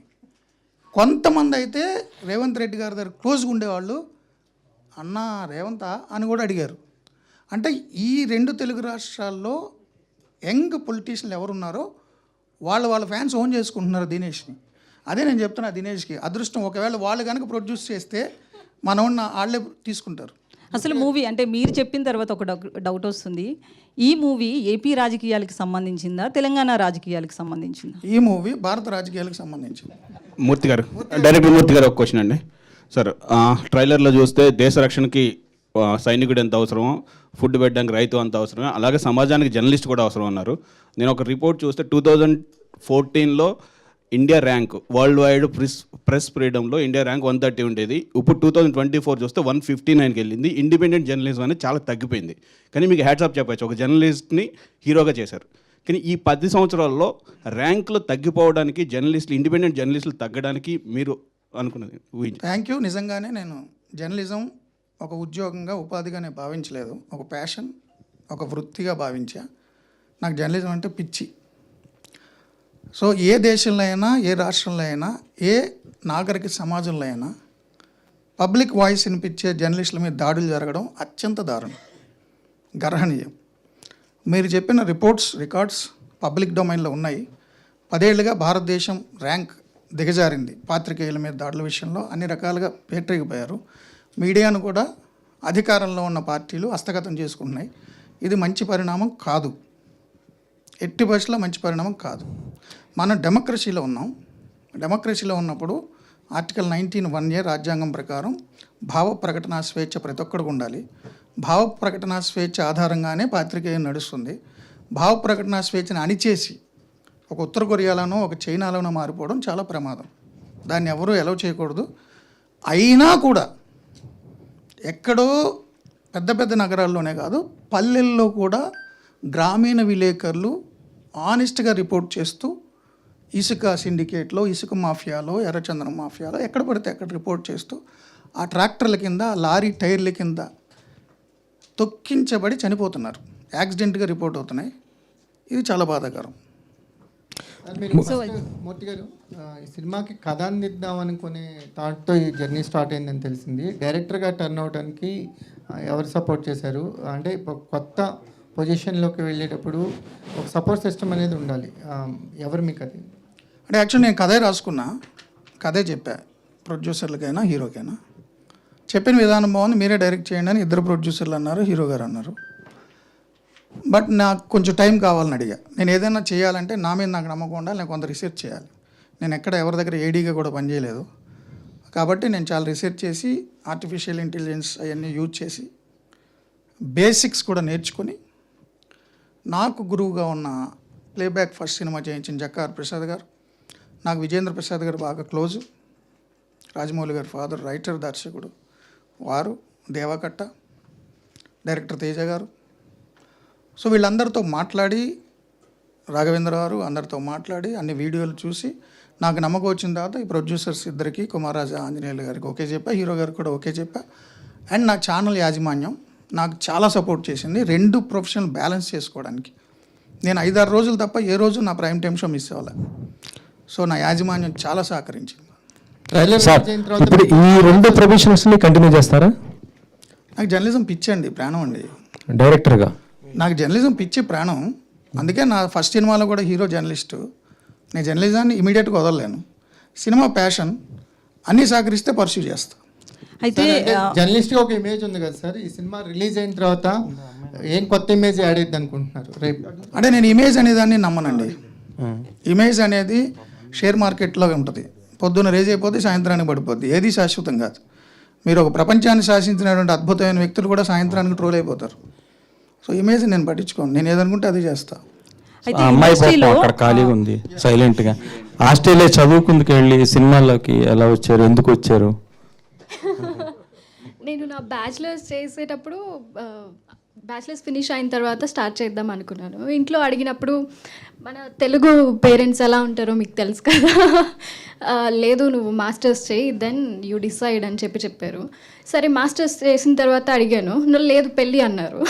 కొంతమంది అయితే రేవంత్ రెడ్డి గారి దగ్గర క్లోజ్గా ఉండేవాళ్ళు, అన్న రేవంతా అని కూడా అడిగారు. అంటే ఈ 2 తెలుగు రాష్ట్రాల్లో యంగ్ పొలిటీషియన్లు ఎవరున్నారో వాళ్ళ ఫ్యాన్స్ ఓన్ చేసుకుంటున్నారు దినేష్ని. అదే నేను చెప్తున్నా, దినేష్కి అదృష్టం, ఒకవేళ వాళ్ళు కనుక ప్రొడ్యూస్ చేస్తే మన వాళ్ళే తీసుకుంటారు. అసలు మూవీ అంటే మీరు చెప్పిన తర్వాత ఒక డౌట్ వస్తుంది, ఈ మూవీ ఏపీ రాజకీయాలకు సంబంధించిందా, తెలంగాణ రాజకీయాలకు సంబంధించిందా? ఈ మూవీ భారత రాజకీయాలకు సంబంధించింది. మూర్తి గారు, డైరెక్టర్ మూర్తి గారు ఒక క్వశ్చన్ అండి. సార్, ట్రైలర్లో చూస్తే దేశ రక్షణకి సైనికుడు ఎంత అవసరమో, ఫుడ్ పెట్టడానికి రైతు అంత అవసరమే, అలాగే సమాజానికి జర్నలిస్ట్ కూడా అవసరం అన్నారు. నేను ఒక రిపోర్ట్ చూస్తే 2014లో India rank world wide press ఫ్రీడంలో ఇండియా ర్యాంక్ 130 ఉండేది. ఇప్పుడు 2024 చూస్తే 159కి వెళ్ళింది. ఇండిపెండెంట్ జర్నలిజం అనేది చాలా తగ్గిపోయింది. కానీ మీకు హ్యాట్సాప్ చెప్పచ్చు, ఒక జర్నలిస్ట్ని హీరోగా చేశారు. కానీ ఈ 10 సంవత్సరాల్లో ర్యాంకులు తగ్గిపోవడానికి, ఇండిపెండెంట్ జర్నలిస్టులు తగ్గడానికి మీరు అనుకున్నది ఊహించారు? Thank you. నిజంగానే నేను జర్నలిజం ఒక ఉద్యోగంగా, ఉపాధిగా నేను భావించలేదు. ఒక ప్యాషన్, ఒక వృత్తిగా భావించా. నాకు జర్నలిజం అంటే పిచ్చి. సో ఏ దేశంలో అయినా, ఏ రాష్ట్రంలో అయినా, ఏ నాగరిక సమాజంలో అయినా పబ్లిక్ వాయిస్ వినిపించే జర్నలిస్టుల మీద దాడులు జరగడం అత్యంత దారుణం, గర్హనీయం. మీరు చెప్పిన రికార్డ్స్ పబ్లిక్ డొమైన్లో ఉన్నాయి. 10 ఏళ్ళుగా భారతదేశం ర్యాంక్ దిగజారింది పాత్రికేయుల మీద దాడుల విషయంలో. అన్ని రకాలుగా పేటరేగిపోయారు. మీడియాను కూడా అధికారంలో ఉన్న పార్టీలు హస్తగతం చేసుకుంటున్నాయి. ఇది మంచి పరిణామం కాదు, ఎట్టి పరిస్థితుల్లో మంచి పరిణామం కాదు. మనం డెమోక్రసీలో ఉన్నాం. డెమోక్రసీలో ఉన్నప్పుడు ఆర్టికల్ 19(1)A రాజ్యాంగం ప్రకారం భావ ప్రకటన స్వేచ్ఛ ప్రతి ఒక్కడికి ఉండాలి. భావ ప్రకటన స్వేచ్ఛ ఆధారంగానే పాత్రికేయం నడుస్తుంది. భావ ప్రకటన స్వేచ్ఛను అణిచేసి ఒక ఉత్తర కొరియాలోనో ఒక చైనాలోనో మారిపోవడం చాలా ప్రమాదం. దాన్ని ఎవరూ ఎలవ్ చేయకూడదు. అయినా కూడా ఎక్కడో పెద్ద పెద్ద నగరాల్లోనే కాదు, పల్లెల్లో కూడా గ్రామీణ విలేకరులు ఆనెస్ట్గా రిపోర్ట్ చేస్తూ ఇసుక సిండికేట్లో, ఇసుక మాఫియాలో, ఎర్రచందనం మాఫియాలో ఎక్కడ పడితే అక్కడ రిపోర్ట్ చేస్తూ ఆ ట్రాక్టర్ల కింద, లారీ టైర్ల కింద తొక్కించబడి చనిపోతున్నారు. యాక్సిడెంట్గా రిపోర్ట్ అవుతున్నాయి. ఇది చాలా బాధాకరం. మూర్తి గారు, ఈ సినిమాకి కథ అందిద్దాం అనుకునే థాట్తో ఈ జర్నీ స్టార్ట్ అయిందని తెలిసింది. డైరెక్టర్గా టర్న్ అవడానికి ఎవరు సపోర్ట్ చేశారు? అంటే కొత్త పొజిషన్లోకి వెళ్ళేటప్పుడు ఒక సపోర్ట్ సిస్టమ్ అనేది ఉండాలి. ఎవరు మీకు అది? అంటే యాక్చువల్లీ నేను కథే రాసుకున్నా, కథే చెప్పా ప్రొడ్యూసర్లకైనా హీరోకైనా. చెప్పిన విధానం బాగుంది, మీరే డైరెక్ట్ చేయండి అని ఇద్దరు ప్రొడ్యూసర్లు అన్నారు, హీరో గారు అన్నారు. బట్ నాకు కొంచెం టైం కావాలని అడిగా. నేను ఏదైనా చేయాలంటే నా మీద నాకు నమ్మకం ఉండాలి, నేను కొంత రీసెర్చ్ చేయాలి. నేను ఎక్కడ ఎవరి దగ్గర ఏడీగా కూడా పనిచేయలేదు. కాబట్టి నేను చాలా రీసెర్చ్ చేసి ఆర్టిఫిషియల్ ఇంటెలిజెన్స్ అవన్నీ యూజ్ చేసి బేసిక్స్ కూడా నేర్చుకొని, నాకు గురువుగా ఉన్న ప్లేబ్యాక్ ఫస్ట్ సినిమా చేయించిన జక్కార్ ప్రసాద్ గారు, నాకు విజేంద్ర ప్రసాద్ గారు బాగా క్లోజు, రాజమౌళి గారి ఫాదర్, రైటర్, దర్శకుడు వారు, దేవకట్ట, డైరెక్టర్ తేజ గారు. సో వీళ్ళందరితో మాట్లాడి, రాఘవేంద్ర గారు అందరితో మాట్లాడి అన్ని వీడియోలు చూసి నాకు నమ్మకం వచ్చిన తర్వాత ఈ ప్రొడ్యూసర్స్ ఇద్దరికి, కుమారరాజా ఆంజనేయులు గారికి ఓకే చెప్పా, హీరో గారికి కూడా ఓకే చెప్పా. అండ్ నా ఛానల్ యాజమాన్యం నాకు చాలా సపోర్ట్ చేసింది రెండు ప్రొఫెషనల్ బ్యాలెన్స్ చేసుకోవడానికి. నేను 5-6 రోజులు తప్ప ఏ రోజు నా ప్రైమ్ టైమ్ షో మిస్ అవ్వాలి. సో నా యాజమాన్యం చాలా సహకరించింది. ఇప్పుడు ఈ రెండు ప్రొఫెషన్స్ని కంటిన్యూ చేస్తారా? నాకు జర్నలిజం పిచ్చండి, ప్రాణం అండి. డైరెక్టర్గా నాకు జర్నలిజం పిచ్చి, ప్రాణం. అందుకే నా ఫస్ట్ సినిమాలో కూడా హీరో జర్నలిస్టు. నేను జర్నలిజాన్ని ఇమీడియట్గా వదలలేను. సినిమా ప్యాషన్, అన్నీ సహకరిస్తే పర్సూ చేస్తా. అయితే జర్నలిస్ట్గా ఒక ఇమేజ్ ఉంది కదా సార్, ఈ సినిమా రిలీజ్ అయిన తర్వాత ఏం కొత్త ఇమేజ్ యాడ్ అయ్యింది అనుకుంటున్నారు రేపు? అంటే నేను ఇమేజ్ అనేదాన్ని నమ్మనండి. ఇమేజ్ అనేది షేర్ మార్కెట్లో ఉంటుంది. పొద్దున్న రేజ్ అయిపోతే సాయంత్రానికి పడిపోద్ది. ఏది శాశ్వతం కాదు. మీరు ఒక ప్రపంచాన్ని శాసించినటువంటి అద్భుతమైన వ్యక్తులు కూడా సాయంత్రానికి ట్రోల్ అయిపోతారు. సో ఇమేజ్ నేను పట్టించుకోను, నేను ఏదనుకుంటే అది చేస్తా. అమ్మాయి పాపం అక్కడ ఖాళీగా ఉంది సైలెంట్గా. ఆస్ట్రేలియా చదువుకుందుకు వెళ్ళి సినిమాల్లోకి ఎలా వచ్చారు, ఎందుకు వచ్చారు? నేను నా బ్యాచిలర్స్ చేసేటప్పుడు బ్యాచిలర్స్ ఫినిష్ అయిన తర్వాత స్టార్ట్ చేద్దాం అనుకున్నాను. ఇంట్లో అడిగినప్పుడు మన తెలుగు పేరెంట్స్ ఎలా ఉంటారో మీకు తెలుసు కదా, లేదు నువ్వు మాస్టర్స్ చేయి, దెన్ యూ డిసైడ్ అని చెప్పారు. సరే మాస్టర్స్ చేసిన తర్వాత అడిగాను, లేదు పెళ్ళి అన్నారు.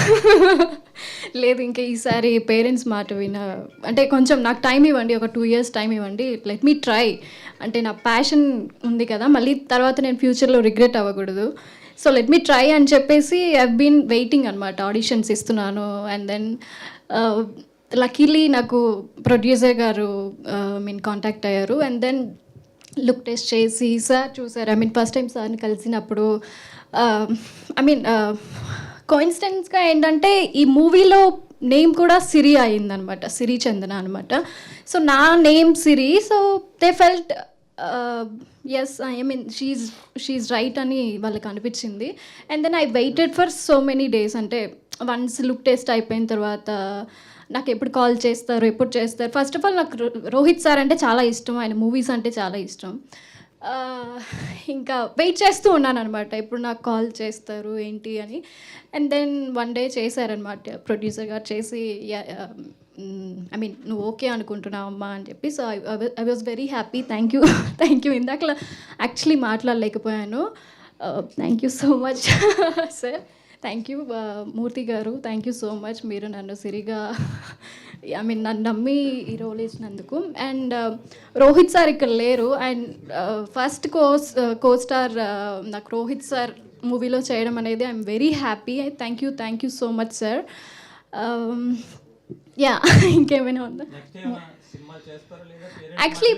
లేదు ఇంకా ఈసారి పేరెంట్స్ మాట అంటే కొంచెం నాకు టైం ఇవ్వండి, ఒక 2 years టైం ఇవ్వండి, లెట్ మీ ట్రై. అంటే నా ప్యాషన్ ఉంది కదా, మళ్ళీ తర్వాత నేను ఫ్యూచర్లో రిగ్రెట్ అవ్వకూడదు. సో లెట్ మీ ట్రై అని చెప్పేసి ఐవ్ బీన్ వెయిటింగ్ అనమాట. ఆడిషన్స్ ఇస్తున్నాను. అండ్ దెన్ లక్కీలీ నాకు ప్రొడ్యూసర్ గారు కాంటాక్ట్ అయ్యారు. అండ్ దెన్ లుక్ టెస్ట్ చేసి సార్ చూసారు. ఫస్ట్ టైం సార్ని కలిసినప్పుడు కోయిన్సిడెన్స్గా ఏంటంటే ఈ మూవీలో నేమ్ కూడా సిరి అయిందనమాట, సిరి చందన అనమాట. సో నా name Siri. So they felt as she's right అని వాళ్ళకి అనిపించింది. And then I waited for so many days. అంటే వన్స్ లుక్ టెస్ట్ అయిపోయిన తర్వాత నాకు ఎప్పుడు కాల్ చేస్తారు, ఎప్పుడు చేస్తారు. ఫస్ట్ ఆఫ్ ఆల్ నాకు రోహిత్ సార్ అంటే చాలా ఇష్టం, ఆయన మూవీస్ అంటే చాలా ఇష్టం. ఇంకా వెయిట్ చేస్తూ ఉన్నాను అనమాట, ఎప్పుడు నాకు కాల్ చేస్తారు ఏంటి అని. అండ్ దెన్ వన్ డే చేశారనమాట ప్రొడ్యూసర్ గారు, చేసి ఐ మీన్ నువ్వు ఓకే అనుకుంటున్నావు అమ్మా అని చెప్పి. So I was very happy. Thank you. ఇందాక యాక్చువల్లీ మాట్లాడలేకపోయాను. Thank you so much sir. Thank you Murthy garu, thank you so much. మీరు నన్ను సిరిగా ఐ మీన్ నన్ను నమ్మి ఈ రోల్ ఇచ్చినందుకు. అండ్ రోహిత్ సార్ ఇక్కడ లేరు. అండ్ ఫస్ట్ కో స్టార్ నాకు రోహిత్ సార్ మూవీలో చేయడం అనేది I'm very happy. Thank you so much sir. Yeah, ఇంకేమైనా ఉందా? యాక్చువల్లీ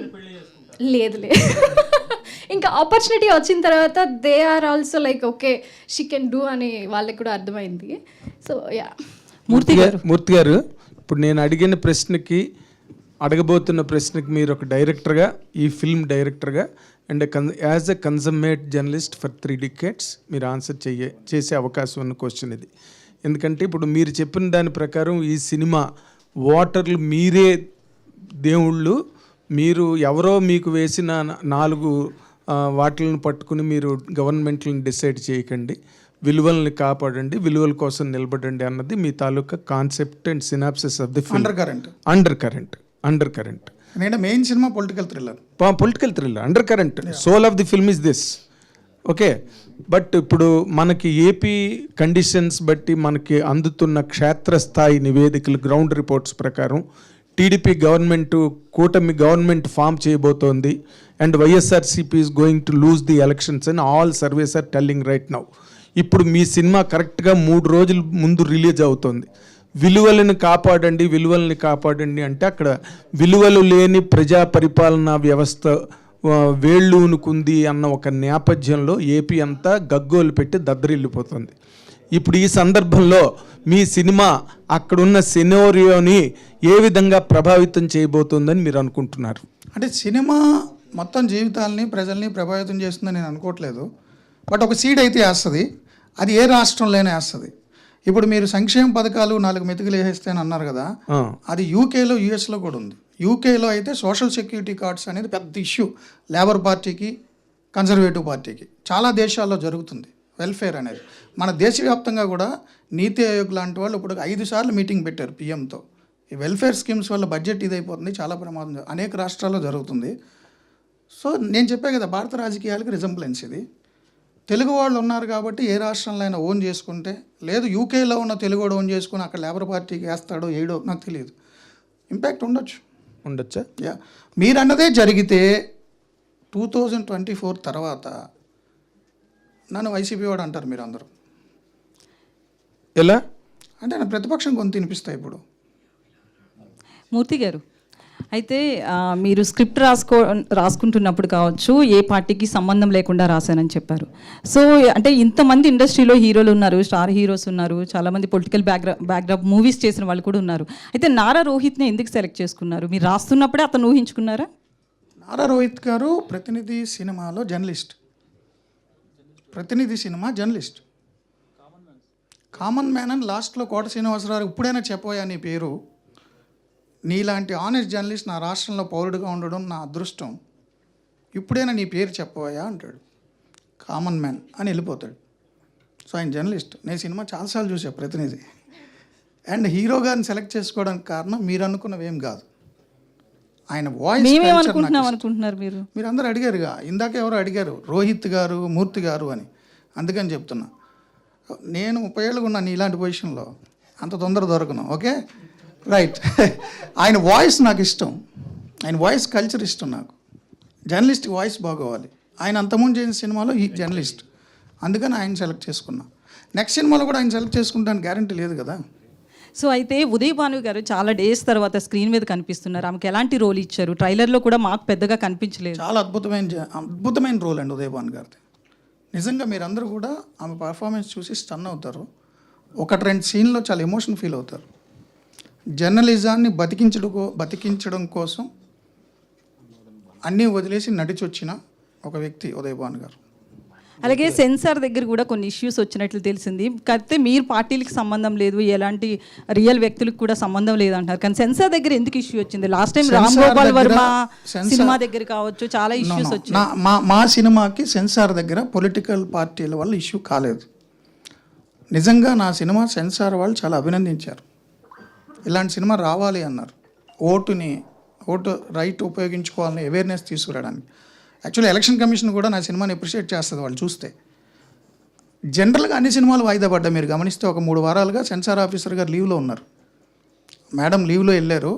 లేదు ఇంకా ఆపర్చునిటీ వచ్చిన తర్వాత they are also like okay she can do అని వాళ్ళకి కూడా అర్థమైంది. So yeah. మూర్తి గారు, ఇప్పుడు నేను అడిగిన ప్రశ్నకి, అడగబోతున్న ప్రశ్నకి మీరు ఒక డైరెక్టర్గా, ఈ ఫిల్మ్ డైరెక్టర్గా and as a consummate journalist for 3 decades మీరు ఆన్సర్ చేసే అవకాశం ఉన్న క్వశ్చన్ ఇది. ఎందుకంటే ఇప్పుడు మీరు చెప్పిన దాని ప్రకారం ఈ సినిమా ఓటర్లు మీరే దేవుళ్ళు, మీరు ఎవరో మీకు వేసిన 4 వాటిలను పట్టుకుని మీరు గవర్నమెంట్లను డిసైడ్ చేయకండి, విలువల్ని కాపాడండి, విలువల కోసం నిలబడండి అన్నది మీ తాలూకా concept and synopsis of the film. Under current నేను main cinema political thriller. Under current soul of the film is this. Okay, but ఇప్పుడు మనకి ఏపీ కండిషన్స్ బట్టి మనకి అందుతున్న క్షేత్రస్థాయి నివేదికలు, గ్రౌండ్ రిపోర్ట్స్ ప్రకారం టీడీపీ గవర్నమెంట్, కూటమి గవర్నమెంట్ ఫామ్ చేయబోతోంది. And YSRCP is going to lose the elections and all surveys are telling right now. ఇప్పుడు మీ సినిమా కరెక్ట్గా 3 రోజుల ముందు రిలీజ్ అవుతుంది. విలువలను కాపాడండి అంటే అక్కడ విలువలు లేని ప్రజా పరిపాలనా వ్యవస్థ వేళ్ళూనుకుంది అన్న ఒక నేపథ్యంలో ఏపీ అంతా గగ్గోలు పెట్టి దద్దరిల్లిపోతుంది. ఇప్పుడు ఈ సందర్భంలో మీ సినిమా అక్కడున్న సినారియోని ఏ విధంగా ప్రభావితం చేయబోతుందని మీరు అనుకుంటున్నారు? అంటే సినిమా మొత్తం జీవితాలని, ప్రజల్ని ప్రభావితం చేస్తుందని నేను అనుకోవట్లేదు. బట్ ఒక సీడ్ అయితే వేస్తుంది, అది ఏ రాష్ట్రంలోనే వేస్తుంది. ఇప్పుడు మీరు సంక్షేమ పథకాలు 4 మెతుకులు వేసేస్తే అని అన్నారు కదా, అది యూకేలో, యూఎస్లో కూడా ఉంది. యూకేలో అయితే సోషల్ సెక్యూరిటీ కార్డ్స్ అనేది పెద్ద ఇష్యూ, లేబర్ పార్టీకి, కన్జర్వేటివ్ పార్టీకి. చాలా దేశాల్లో జరుగుతుంది వెల్ఫేర్ అనేది. మన దేశవ్యాప్తంగా కూడా నీతి ఆయోగ్ లాంటి వాళ్ళు ఇప్పుడు 5 సార్లు మీటింగ్ పెట్టారు పిఎంతో. ఈ వెల్ఫేర్ స్కీమ్స్ వల్ల బడ్జెట్ ఇదైపోతుంది, చాలా ప్రమాదం అనేక రాష్ట్రాల్లో జరుగుతుంది. సో నేను చెప్పే కదా, భారత రాజకీయాలకు రిజంబ్లెన్స్ ఇది. తెలుగు వాళ్ళు ఉన్నారు కాబట్టి ఏ రాష్ట్రంలో అయినా ఓన్ చేసుకుంటే, లేదు యూకేలో ఉన్న తెలుగు ఓన్ చేసుకుని అక్కడ లేబర్ పార్టీకి వేస్తాడో ఏడో నాకు తెలియదు, ఇంపాక్ట్ ఉండొచ్చా? యా, మీరు అన్నదే జరిగితే 2024 తర్వాత నన్ను వైసీపీ వాడు అంటారు మీరు అందరూ. ఎలా అంటే నా ప్రతిపక్షం కొంత వినిపిస్తాయి ఇప్పుడు. మూర్తి గారు, అయితే మీరు స్క్రిప్ట్ రాసుకుంటున్నప్పుడు కావచ్చు, ఏ పార్టీకి సంబంధం లేకుండా రాశానని చెప్పారు. సో అంటే ఇంతమంది ఇండస్ట్రీలో హీరోలు ఉన్నారు, స్టార్ హీరోస్ ఉన్నారు, చాలామంది పొలిటికల్ బ్యాక్డ్రాప్ మూవీస్ చేసిన వాళ్ళు కూడా ఉన్నారు. అయితే నారా రోహిత్ని ఎందుకు సెలెక్ట్ చేసుకున్నారు? మీరు రాస్తున్నప్పుడే అతను ఊహించుకున్నారా? నారా రోహిత్ గారు ప్రతినిధి సినిమాలో జర్నలిస్ట్, ప్రతినిధి సినిమా జర్నలిస్ట్, కామన్ మ్యాన్ అని లాస్ట్లో కోట శ్రీనివాసరావు ఇప్పుడైనా చెప్పబోయా నీ పేరు, నీలాంటి ఆనెస్ట్ జర్నలిస్ట్ నా రాష్ట్రంలో పౌరుడిగా ఉండడం నా అదృష్టం, ఇప్పుడైనా నీ పేరు చెప్పబోయా అంటాడు. కామన్ మ్యాన్ అని వెళ్ళిపోతాడు. సో ఆయన జర్నలిస్ట్. నేను సినిమా చాలాసార్లు చూసా ప్రతినిధి. అండ్ హీరో గారిని సెలెక్ట్ చేసుకోవడానికి కారణం మీరు అనుకున్నవేం కాదు, ఆయన వాయిస్. అనుకుంటున్నారు మీరు అందరూ అడిగారుగా, ఇందాక ఎవరో అడిగారు రోహిత్ గారు, మూర్తి గారు అని, అందుకని చెప్తున్నా. నేను 30 ఏళ్ళుగా ఉన్నాను ఇలాంటి పొజిషన్లో, అంత తొందర దొరకను. Okay, right. ఆయన వాయిస్ నాకు ఇష్టం, ఆయన వాయిస్ కల్చర్ ఇష్టం నాకు. జర్నలిస్ట్ వాయిస్ బాగోవాలి. ఆయన అంతకుముందు చేసిన సినిమాలో ఈ జర్నలిస్ట్, అందుకని ఆయన సెలెక్ట్ చేసుకున్నా. నెక్స్ట్ సినిమాలో కూడా ఆయన సెలెక్ట్ చేసుకుంటాను గ్యారంటీ లేదు కదా. సో అయితే ఉదయ్ భాను గారు చాలా డేస్ తర్వాత స్క్రీన్ మీద కనిపిస్తున్నారు. ఆమెకి ఎలాంటి రోల్ ఇచ్చారు? ట్రైలర్లో కూడా మాకు పెద్దగా కనిపించలేదు. చాలా అద్భుతమైన రోల్ అండి ఉదయ్ భాను గారిది. నిజంగా మీరందరూ కూడా ఆమె పర్ఫార్మెన్స్ చూసి స్టన్ అవుతారు. 1-2 సీన్లో చాలా ఎమోషన్ ఫీల్ అవుతారు. జర్నలిజాన్ని బతికించడం కోసం అన్నీ వదిలేసి నడిచొచ్చిన ఒక వ్యక్తి ఉదయ్ భాను గారు. అలాగే సెన్సార్ దగ్గర కూడా కొన్ని ఇష్యూస్ వచ్చినట్లు తెలిసింది. కాకపోతే మీరు పార్టీలకు సంబంధం లేదు, ఎలాంటి రియల్ వ్యక్తులకు కూడా సంబంధం లేదు అంటారు, కానీ సెన్సార్ దగ్గర ఎందుకు ఇష్యూ వచ్చింది? Last time Ram Gopal Varma cinema దగ్గర కావచ్చు చాలా ఇష్యూస్ వచ్చాయి. మా సినిమాకి సెన్సార్ దగ్గర పొలిటికల్ పార్టీల వల్ల ఇష్యూ కాలేదు. నిజంగా నా సినిమా సెన్సార్ వాళ్ళు చాలా అభినందించారు. ఇలాంటి సినిమా రావాలి అన్నారు. ఓటు రైట్ ఉపయోగించుకోవాలని అవేర్నెస్ తీసుకురావడానికి. యాక్చువల్లీ ఎలక్షన్ కమిషన్ కూడా నా సినిమాని అప్రిషియేట్ చేస్తుంది వాళ్ళు చూస్తే. జనరల్గా అన్ని సినిమాలు వాయిదా పడ్డాయి. మీరు గమనిస్తే ఒక 3 వారాలుగా సెన్సార్ ఆఫీసర్ గారు లీవ్లో ఉన్నారు. మేడం లీవ్లో వెళ్ళారు.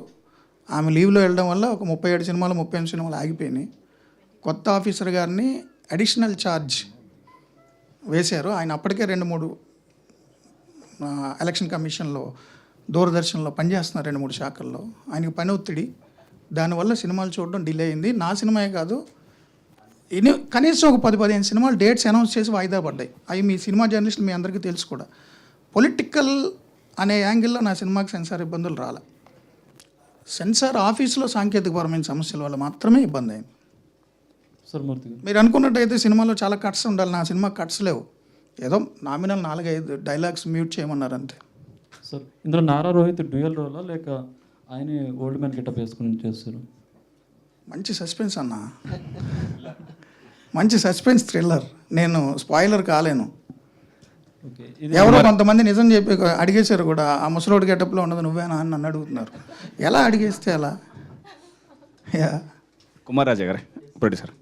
ఆమె లీవ్లో వెళ్ళడం వల్ల ఒక 37 సినిమాలు 38 సినిమాలు ఆగిపోయినాయి. కొత్త ఆఫీసర్ గారిని అడిషనల్ ఛార్జ్ వేశారు. ఆయన అప్పటికే 2-3 ఎలక్షన్ కమిషన్లో దూరదర్శన్లో పనిచేస్తున్నారు 2-3 శాఖల్లో. ఆయనకి పని ఒత్తిడి, దానివల్ల సినిమాలు చూడడం డిలే అయింది. నా సినిమాయే కాదు, కనీసం ఒక 10-15 సినిమాలు డేట్స్ అనౌన్స్ చేసి వాయిదా పడ్డాయి. అవి మీ సినిమా జర్నలిస్టులు మీ అందరికీ తెలుసు కూడా. పొలిటికల్ అనే యాంగిల్లో నా సినిమాకి సెన్సార్ ఇబ్బందులు రాలే. సెన్సార్ ఆఫీసులో సాంకేతికపరమైన సమస్యల వల్ల మాత్రమే ఇబ్బంది అయింది. మీరు అనుకున్నట్టయితే సినిమాలో చాలా కట్స్ ఉండాలి, నా సినిమా కట్స్ లేవు. ఏదో నామినల్ 4-5 డైలాగ్స్ మ్యూట్ చేయమన్నారు అంతే. సార్ ఇందులో నారా రోహిత్ డ్యూయల్ రోలా లేక ఆయనే ఓల్డ్ మ్యాన్ గెటప్ వేసుకుని చేస్తారు? మంచి సస్పెన్స్ అన్న, మంచి సస్పెన్స్ థ్రిల్లర్. నేను స్పాయిలర్ కాలేను. ఎవరో కొంతమంది నిజం చెప్పి అడిగేశారు కూడా, ఆ ముసలోడి గెటప్లో ఉన్నది నువ్వేనా అని నన్ను అడుగుతున్నారు. ఎలా అడిగేస్తే ఎలా? కుమార్ రాజా గారే ప్రొడ్యూసర్.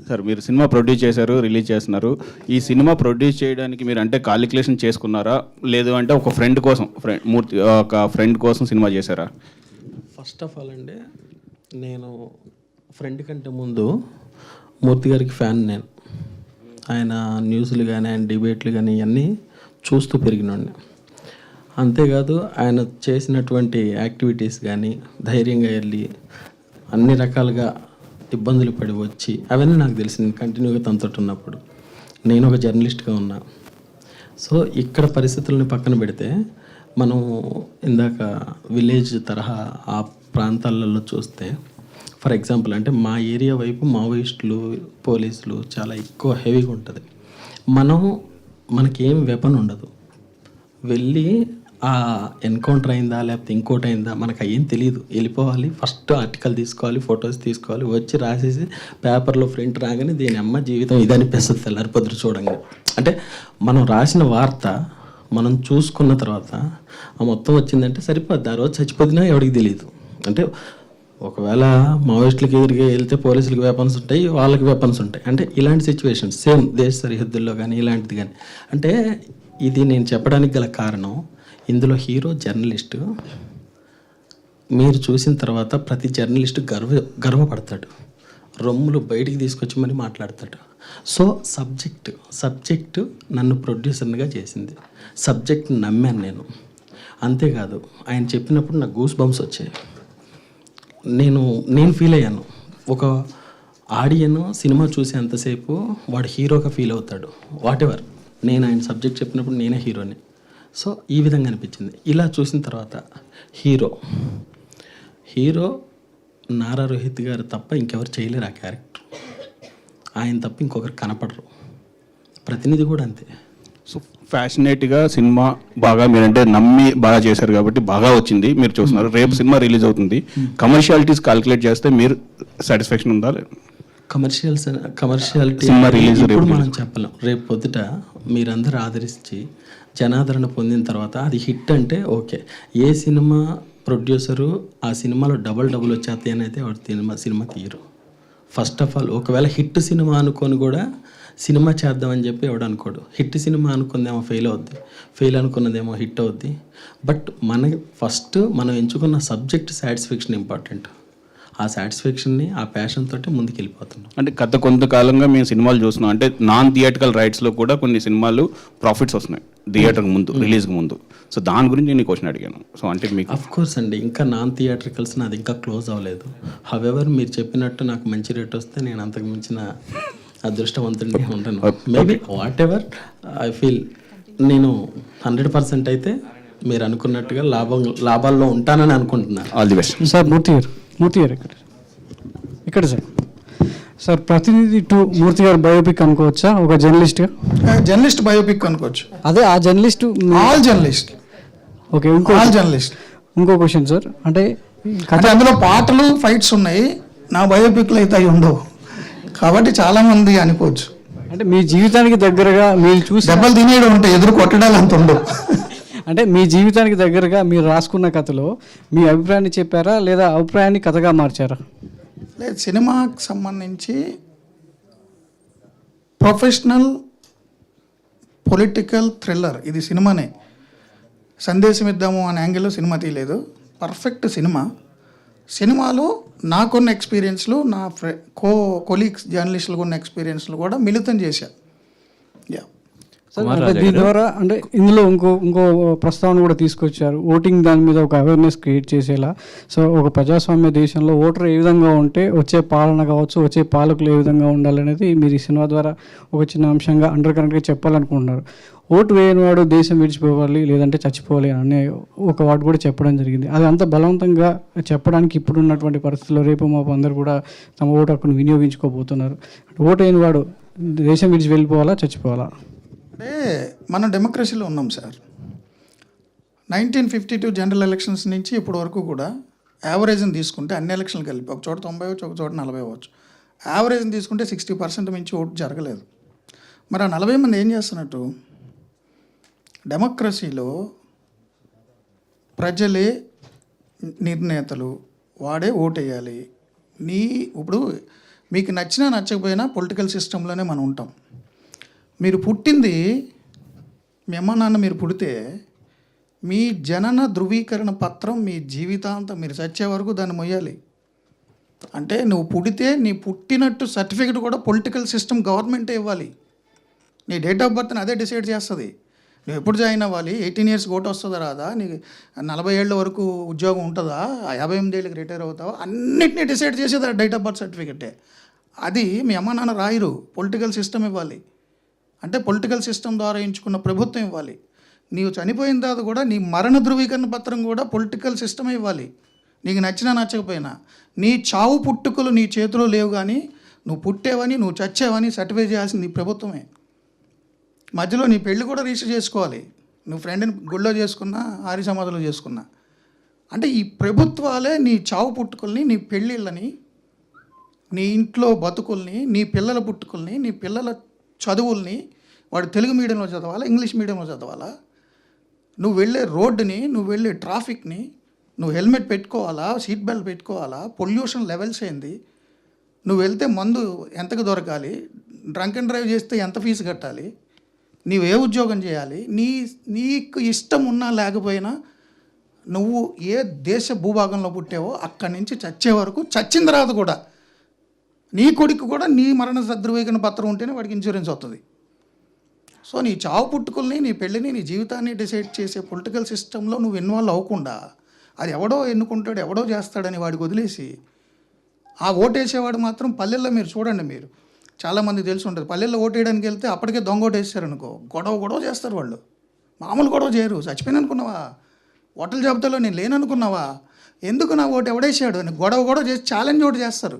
సార్ మీరు సినిమా ప్రొడ్యూస్ చేశారు, రిలీజ్ చేస్తున్నారు. ఈ సినిమా ప్రొడ్యూస్ చేయడానికి మీరు అంటే కాలిక్యులేషన్ చేసుకున్నారా, లేదు అంటే ఒక ఫ్రెండ్ కోసం సినిమా చేశారా? ఫస్ట్ ఆఫ్ ఆల్ అండి, నేను ఫ్రెండ్ కంటే ముందు మూర్తి గారికి ఫ్యాన్. నేను ఆయన న్యూస్లు కానీ ఆయన డిబేట్లు కానీ ఇవన్నీ చూస్తూ పెరిగినండి. అంతేకాదు ఆయన చేసినటువంటి యాక్టివిటీస్ కానీ ధైర్యంగా వెళ్ళి అన్ని రకాలుగా ఇబ్బందులు పడి వచ్చి అవన్నీ నాకు తెలిసింది కంటిన్యూగా తనతో ఉన్నప్పుడు. నేను ఒక జర్నలిస్ట్గా ఉన్నా. సో ఇక్కడ పరిస్థితులను పక్కన పెడితే మనం ఇందాక విలేజ్ తరహా ఆ ప్రాంతాలలో చూస్తే, ఫర్ ఎగ్జాంపుల్ అంటే మా ఏరియా వైపు మావోయిస్టులు పోలీసులు చాలా ఎక్కువ హెవీగా ఉంటుంది. మనకేం వెపన్ ఉండదు. వెళ్ళి ఆ ఎన్కౌంటర్ అయిందా లేకపోతే ఇంకోటి అయిందా మనకు ఏం తెలియదు. వెళ్ళిపోవాలి, ఫస్ట్ ఆర్టికల్ తీసుకోవాలి, ఫొటోస్ తీసుకోవాలి, వచ్చి రాసేసి పేపర్లో ప్రింట్ రాగానే దీని అమ్మ జీవితం ఇది అనిపిస్తుంది తెల్లారి పొద్దురు చూడంగా. అంటే మనం రాసిన వార్త మనం చూసుకున్న తర్వాత ఆ మొత్తం వచ్చిందంటే సరిపోద్ది. ఆ రోజు చచ్చిపోతున్నా ఎవరికి తెలియదు. అంటే ఒకవేళ మావోయిస్టులకి ఎదురుగా వెళ్తే పోలీసులకి వెపన్స్ ఉంటాయి, వాళ్ళకి వెపన్స్ ఉంటాయి. అంటే ఇలాంటి సిచ్యువేషన్స్ సేమ్ దేశ సరిహద్దుల్లో కానీ ఇలాంటిది కానీ. అంటే ఇది నేను చెప్పడానికి గల కారణం, ఇందులో హీరో జర్నలిస్టు. మీరు చూసిన తర్వాత ప్రతి జర్నలిస్టు గర్వపడతాడు, రొమ్ములు బయటికి తీసుకొచ్చి మరి మాట్లాడతాడు. సో సబ్జెక్టు నన్ను ప్రొడ్యూసర్గా చేసింది. సబ్జెక్ట్ నమ్మాను నేను. అంతేకాదు ఆయన చెప్పినప్పుడు నాకు గూస్ బంప్స్ వచ్చాయి. నేను ఫీల్ అయ్యాను. ఒక ఆడియన్ సినిమా చూసేంతసేపు వాడు హీరోగా ఫీల్ అవుతాడు. వాట్ ఎవర్, నేను ఆయన సబ్జెక్ట్ చెప్పినప్పుడు నేనే హీరోని. సో ఈ విధంగా అనిపించింది. ఇలా చూసిన తర్వాత హీరో నారా రోహిత్ గారు తప్ప ఇంకెవరు చేయలేరు ఆ క్యారెక్టర్. ఆయన తప్ప ఇంకొకరు కనపడరు. ప్రతినిధి కూడా అంతే. సో ఫ్యాషనేట్గా సినిమా బాగా మీరంటే నమ్మి బాగా చేశారు కాబట్టి బాగా వచ్చింది, మీరు చూస్తున్నారు. రేపు సినిమా రిలీజ్ అవుతుంది. కమర్షియాలిటీస్ కాలిక్యులేట్ చేస్తే మీరు సాటిస్ఫాక్షన్ ఉందా? కమర్షియాలిటీ ఇప్పుడు మనం చెప్పలేం. రేపు పొద్దుట మీరందరూ ఆదరించి జనాదరణ పొందిన తర్వాత అది హిట్ అంటే ఓకే. ఏ సినిమా ప్రొడ్యూసరు ఆ సినిమాలో డబుల్ వచ్చేస్తాయి అని అయితే వాడు సినిమా తీయరు. ఫస్ట్ ఆఫ్ ఆల్ ఒకవేళ హిట్ సినిమా అనుకొని కూడా సినిమా చేద్దామని చెప్పి ఎవడు అనుకోడు. హిట్ సినిమా అనుకుందేమో ఫెయిల్ అవుద్ది, ఫెయిల్ అనుకున్నదేమో హిట్ అవుద్ది. బట్ ఫస్ట్ మనం ఎంచుకున్న సబ్జెక్ట్ సాటిస్ఫాక్షన్ ఇంపార్టెంట్. ఆ సాటిస్ఫాక్షన్ని ఆ ప్యాషన్ తోటి ముందుకు వెళ్ళిపోతున్నాం. అంటే గత కొంతకాలంగా మేము సినిమాలు చూస్తున్నాం. అంటే నాన్ థియేటికల్ రైట్స్లో కూడా కొన్ని సినిమాలు ప్రాఫిట్స్ వస్తున్నాయి థియేటర్కి ముందు, రిలీజ్కి ముందు. సో దాని గురించి నేను క్వశ్చన్ అడిగాను. సో అంటే మీకు అఫ్ కోర్స్ అండి, ఇంకా నాన్ థియేట్రికల్స్ నాది ఇంకా క్లోజ్ అవ్వలేదు. హవెవర్ మీరు చెప్పినట్టు నాకు మంచి రేట్ వస్తే నేను అంతకు మించిన అదృష్టవంతుడిని ఉంటాను. Maybe what ever I feel నేను 100% అయితే మీరు అనుకున్నట్టుగా లాభాల్లో ఉంటానని అనుకుంటున్నాను. All the best. Sir Murthy గారు ఇక్కడ సార్. సార్ ప్రతినిధి 2 మూర్తి గారు బయోపిక్ అనుకోవచ్చా ఒక జర్నలిస్ట్గా? జర్నలిస్ట్ బయోపిక్ అనుకోవచ్చు. అదే ఆ journalist all journalist. Okay, all journalist. ఇంకో క్వశ్చన్ సార్, అంటే అందులో పాటలు ఫైట్స్ ఉన్నాయి, నా బయోపిక్లో అయితే అవి ఉండవు కాబట్టి చాలామంది అనుకోవచ్చు. అంటే మీ జీవితానికి దగ్గరగా మీరు చూసి దెబ్బలు తినేయడం ఉంటాయి, ఎదురు కొట్టడాలు అంత ఉండవు. అంటే మీ జీవితానికి దగ్గరగా మీరు రాసుకున్న కథలో మీ అభిప్రాయాన్ని చెప్పారా లేదా అభిప్రాయాన్ని కథగా మార్చారా? లేదు, సినిమాకి సంబంధించి ప్రొఫెషనల్ పొలిటికల్ థ్రిల్లర్ ఇది సినిమానే. సందేశం ఇద్దాము అనే యాంగిల్లో సినిమా తీయలేదు, పర్ఫెక్ట్ సినిమా. సినిమాలో నాకున్న ఎక్స్పీరియన్స్లు, నా కొలీగ్స్ జర్నలిస్టులకు ఉన్న ఎక్స్పీరియన్స్లు కూడా మిళితం చేశా. యా, దీని ద్వారా అంటే ఇందులో ఇంకో ప్రస్తావన కూడా తీసుకొచ్చారు, ఓటింగ్ దాని మీద ఒక అవేర్నెస్ క్రియేట్ చేసేలా. సో ఒక ప్రజాస్వామ్య దేశంలో ఓటర్ ఏ విధంగా ఉంటే వచ్చే పాలన కావచ్చు, వచ్చే పాలకులు ఏ విధంగా ఉండాలనేది మీరు ఈ సినిమా ద్వారా ఒక చిన్న అంశంగా అండర్ కరెంట్గా చెప్పాలనుకుంటున్నారు. ఓటు వేయని వాడు దేశం విడిచిపోవాలి లేదంటే చచ్చిపోవాలి అనే ఒక వాడు కూడా చెప్పడం జరిగింది. అది అంత బలవంతంగా చెప్పడానికి ఇప్పుడున్నటువంటి పరిస్థితుల్లో రేపు మాపు అందరూ కూడా తమ ఓటు హక్కును వినియోగించుకోబోతున్నారు. ఓటు వేయని వాడు దేశం విడిచి వెళ్ళిపోవాలా చచ్చిపోవాలా? అంటే మనం డెమోక్రసీలో ఉన్నాం సార్. 1952 జనరల్ ఎలక్షన్స్ నుంచి ఇప్పటి వరకు కూడా యావరేజ్ని తీసుకుంటే అన్ని ఎలక్షన్లు కలిపి ఒక చోట 90 అవ్వచ్చు, ఒక చోట 40 అవ్వచ్చు. యావరేజ్ని తీసుకుంటే 60% మించి ఓటు జరగలేదు. మరి ఆ 40 మంది ఏం చేస్తున్నట్టు? డెమోక్రసీలో ప్రజలే నిర్ణేతలు, వాడే ఓటు వేయాలి. ఇప్పుడు మీకు నచ్చినా నచ్చకపోయినా పొలిటికల్ సిస్టంలోనే మనం ఉంటాం. మీరు పుట్టింది, మీ అమ్మ నాన్న మీరు పుడితే మీ జనన ధృవీకరణ పత్రం మీ జీవితాంతం మీరు చచ్చే వరకు దాన్ని మొయ్యాలి. అంటే నువ్వు పుడితే నీ పుట్టినట్టు సర్టిఫికెట్ కూడా పొలిటికల్ సిస్టమ్ గవర్నమెంటే ఇవ్వాలి. నీ డేట్ ఆఫ్ బర్త్ని అదే డిసైడ్ చేస్తుంది. నువ్వు ఎప్పుడు జాయిన్ అవ్వాలి, 18 ఇయర్స్కి ఓటు వస్తుందా రాదా, నీకు 40 ఏళ్ళ వరకు ఉద్యోగం ఉంటుందా, 58 ఏళ్ళకి రిటైర్ అవుతావా, అన్నిటినీ డిసైడ్ చేసేది డేట్ ఆఫ్ బర్త్ సర్టిఫికెటే. అది మీ అమ్మ నాన్న రాయరు, పొలిటికల్ సిస్టమ్ ఇవ్వాలి. అంటే పొలిటికల్ సిస్టమ్ ద్వారా ఎంచుకున్న ప్రభుత్వం ఇవ్వాలి. నీవు చనిపోయిన తర్వాత కూడా నీ మరణ ధృవీకరణ పత్రం కూడా పొలిటికల్ సిస్టమే ఇవ్వాలి, నీకు నచ్చినా నచ్చకపోయినా. నీ చావు పుట్టుకలు నీ చేతిలో లేవు, కానీ నువ్వు పుట్టేవని నువ్వు చచ్చేవని సర్టిఫై చేయాల్సింది నీ ప్రభుత్వమే. మధ్యలో నీ పెళ్ళి కూడా రిజిస్టర్ చేసుకోవాలి, నువ్వు ఫ్రెండ్ని గుళ్ళో చేసుకున్నా, ఆర్య సమాధిలో చేసుకున్నా. అంటే ఈ ప్రభుత్వాలే నీ చావు పుట్టుకల్ని, నీ పెళ్ళిళ్ళని, నీ ఇంట్లో బతుకుల్ని, నీ పిల్లల పుట్టుకల్ని, నీ పిల్లల చదువుల్ని, వాడు తెలుగు మీడియంలో చదవాలా, ఇంగ్లీష్ మీడియంలో చదవాలా, నువ్వు వెళ్ళే రోడ్డుని, నువ్వు వెళ్ళే ట్రాఫిక్ని, నువ్వు హెల్మెట్ పెట్టుకోవాలా, సీట్ బెల్ట్ పెట్టుకోవాలా, పొల్యూషన్ లెవెల్స్ ఏంది, నువ్వు వెళ్తే మందు ఎంతకు దొరకాలి, డ్రంక్ అండ్ డ్రైవ్ చేస్తే ఎంత ఫీజు కట్టాలి, నీవు ఏ ఉద్యోగం చేయాలి, నీకు ఇష్టం ఉన్నా లేకపోయినా నువ్వు ఏ దేశ భూభాగంలో పుట్టావో అక్కడి నుంచి చచ్చే వరకు, చచ్చిన తర్వాత కూడా నీ కొడుకు కూడా నీ మరణ ధృవీకరణ పత్రం ఉంటేనే వాడికి ఇన్సూరెన్స్ వస్తుంది. సో నీ చావు పుట్టుకుల్ని, నీ పెళ్ళిని, నీ జీవితాన్ని డిసైడ్ చేసే పొలిటికల్ సిస్టంలో నువ్వు ఇన్వాల్వ్ అవ్వకుండా అది ఎవడో ఎన్నుకుంటాడు, ఎవడో చేస్తాడని వాడికి వదిలేసి, ఆ ఓటేసేవాడు మాత్రం పల్లెల్లో మీరు చూడండి, మీరు చాలామంది తెలిసి ఉంటుంది, పల్లెల్లో ఓటేయడానికి వెళ్తే అప్పటికే దొంగ ఓటేసారనుకో గొడవ చేస్తారు వాళ్ళు. మామూలు గొడవ చేయరు. చచ్చిపోయిన అనుకున్నావా, ఓటర్ల జాబితాలో నేను లేననుకున్నావా, ఎందుకు నా ఓటు ఎవడేసాడు అని గొడవ చేసి ఛాలెంజ్ ఓటు చేస్తారు.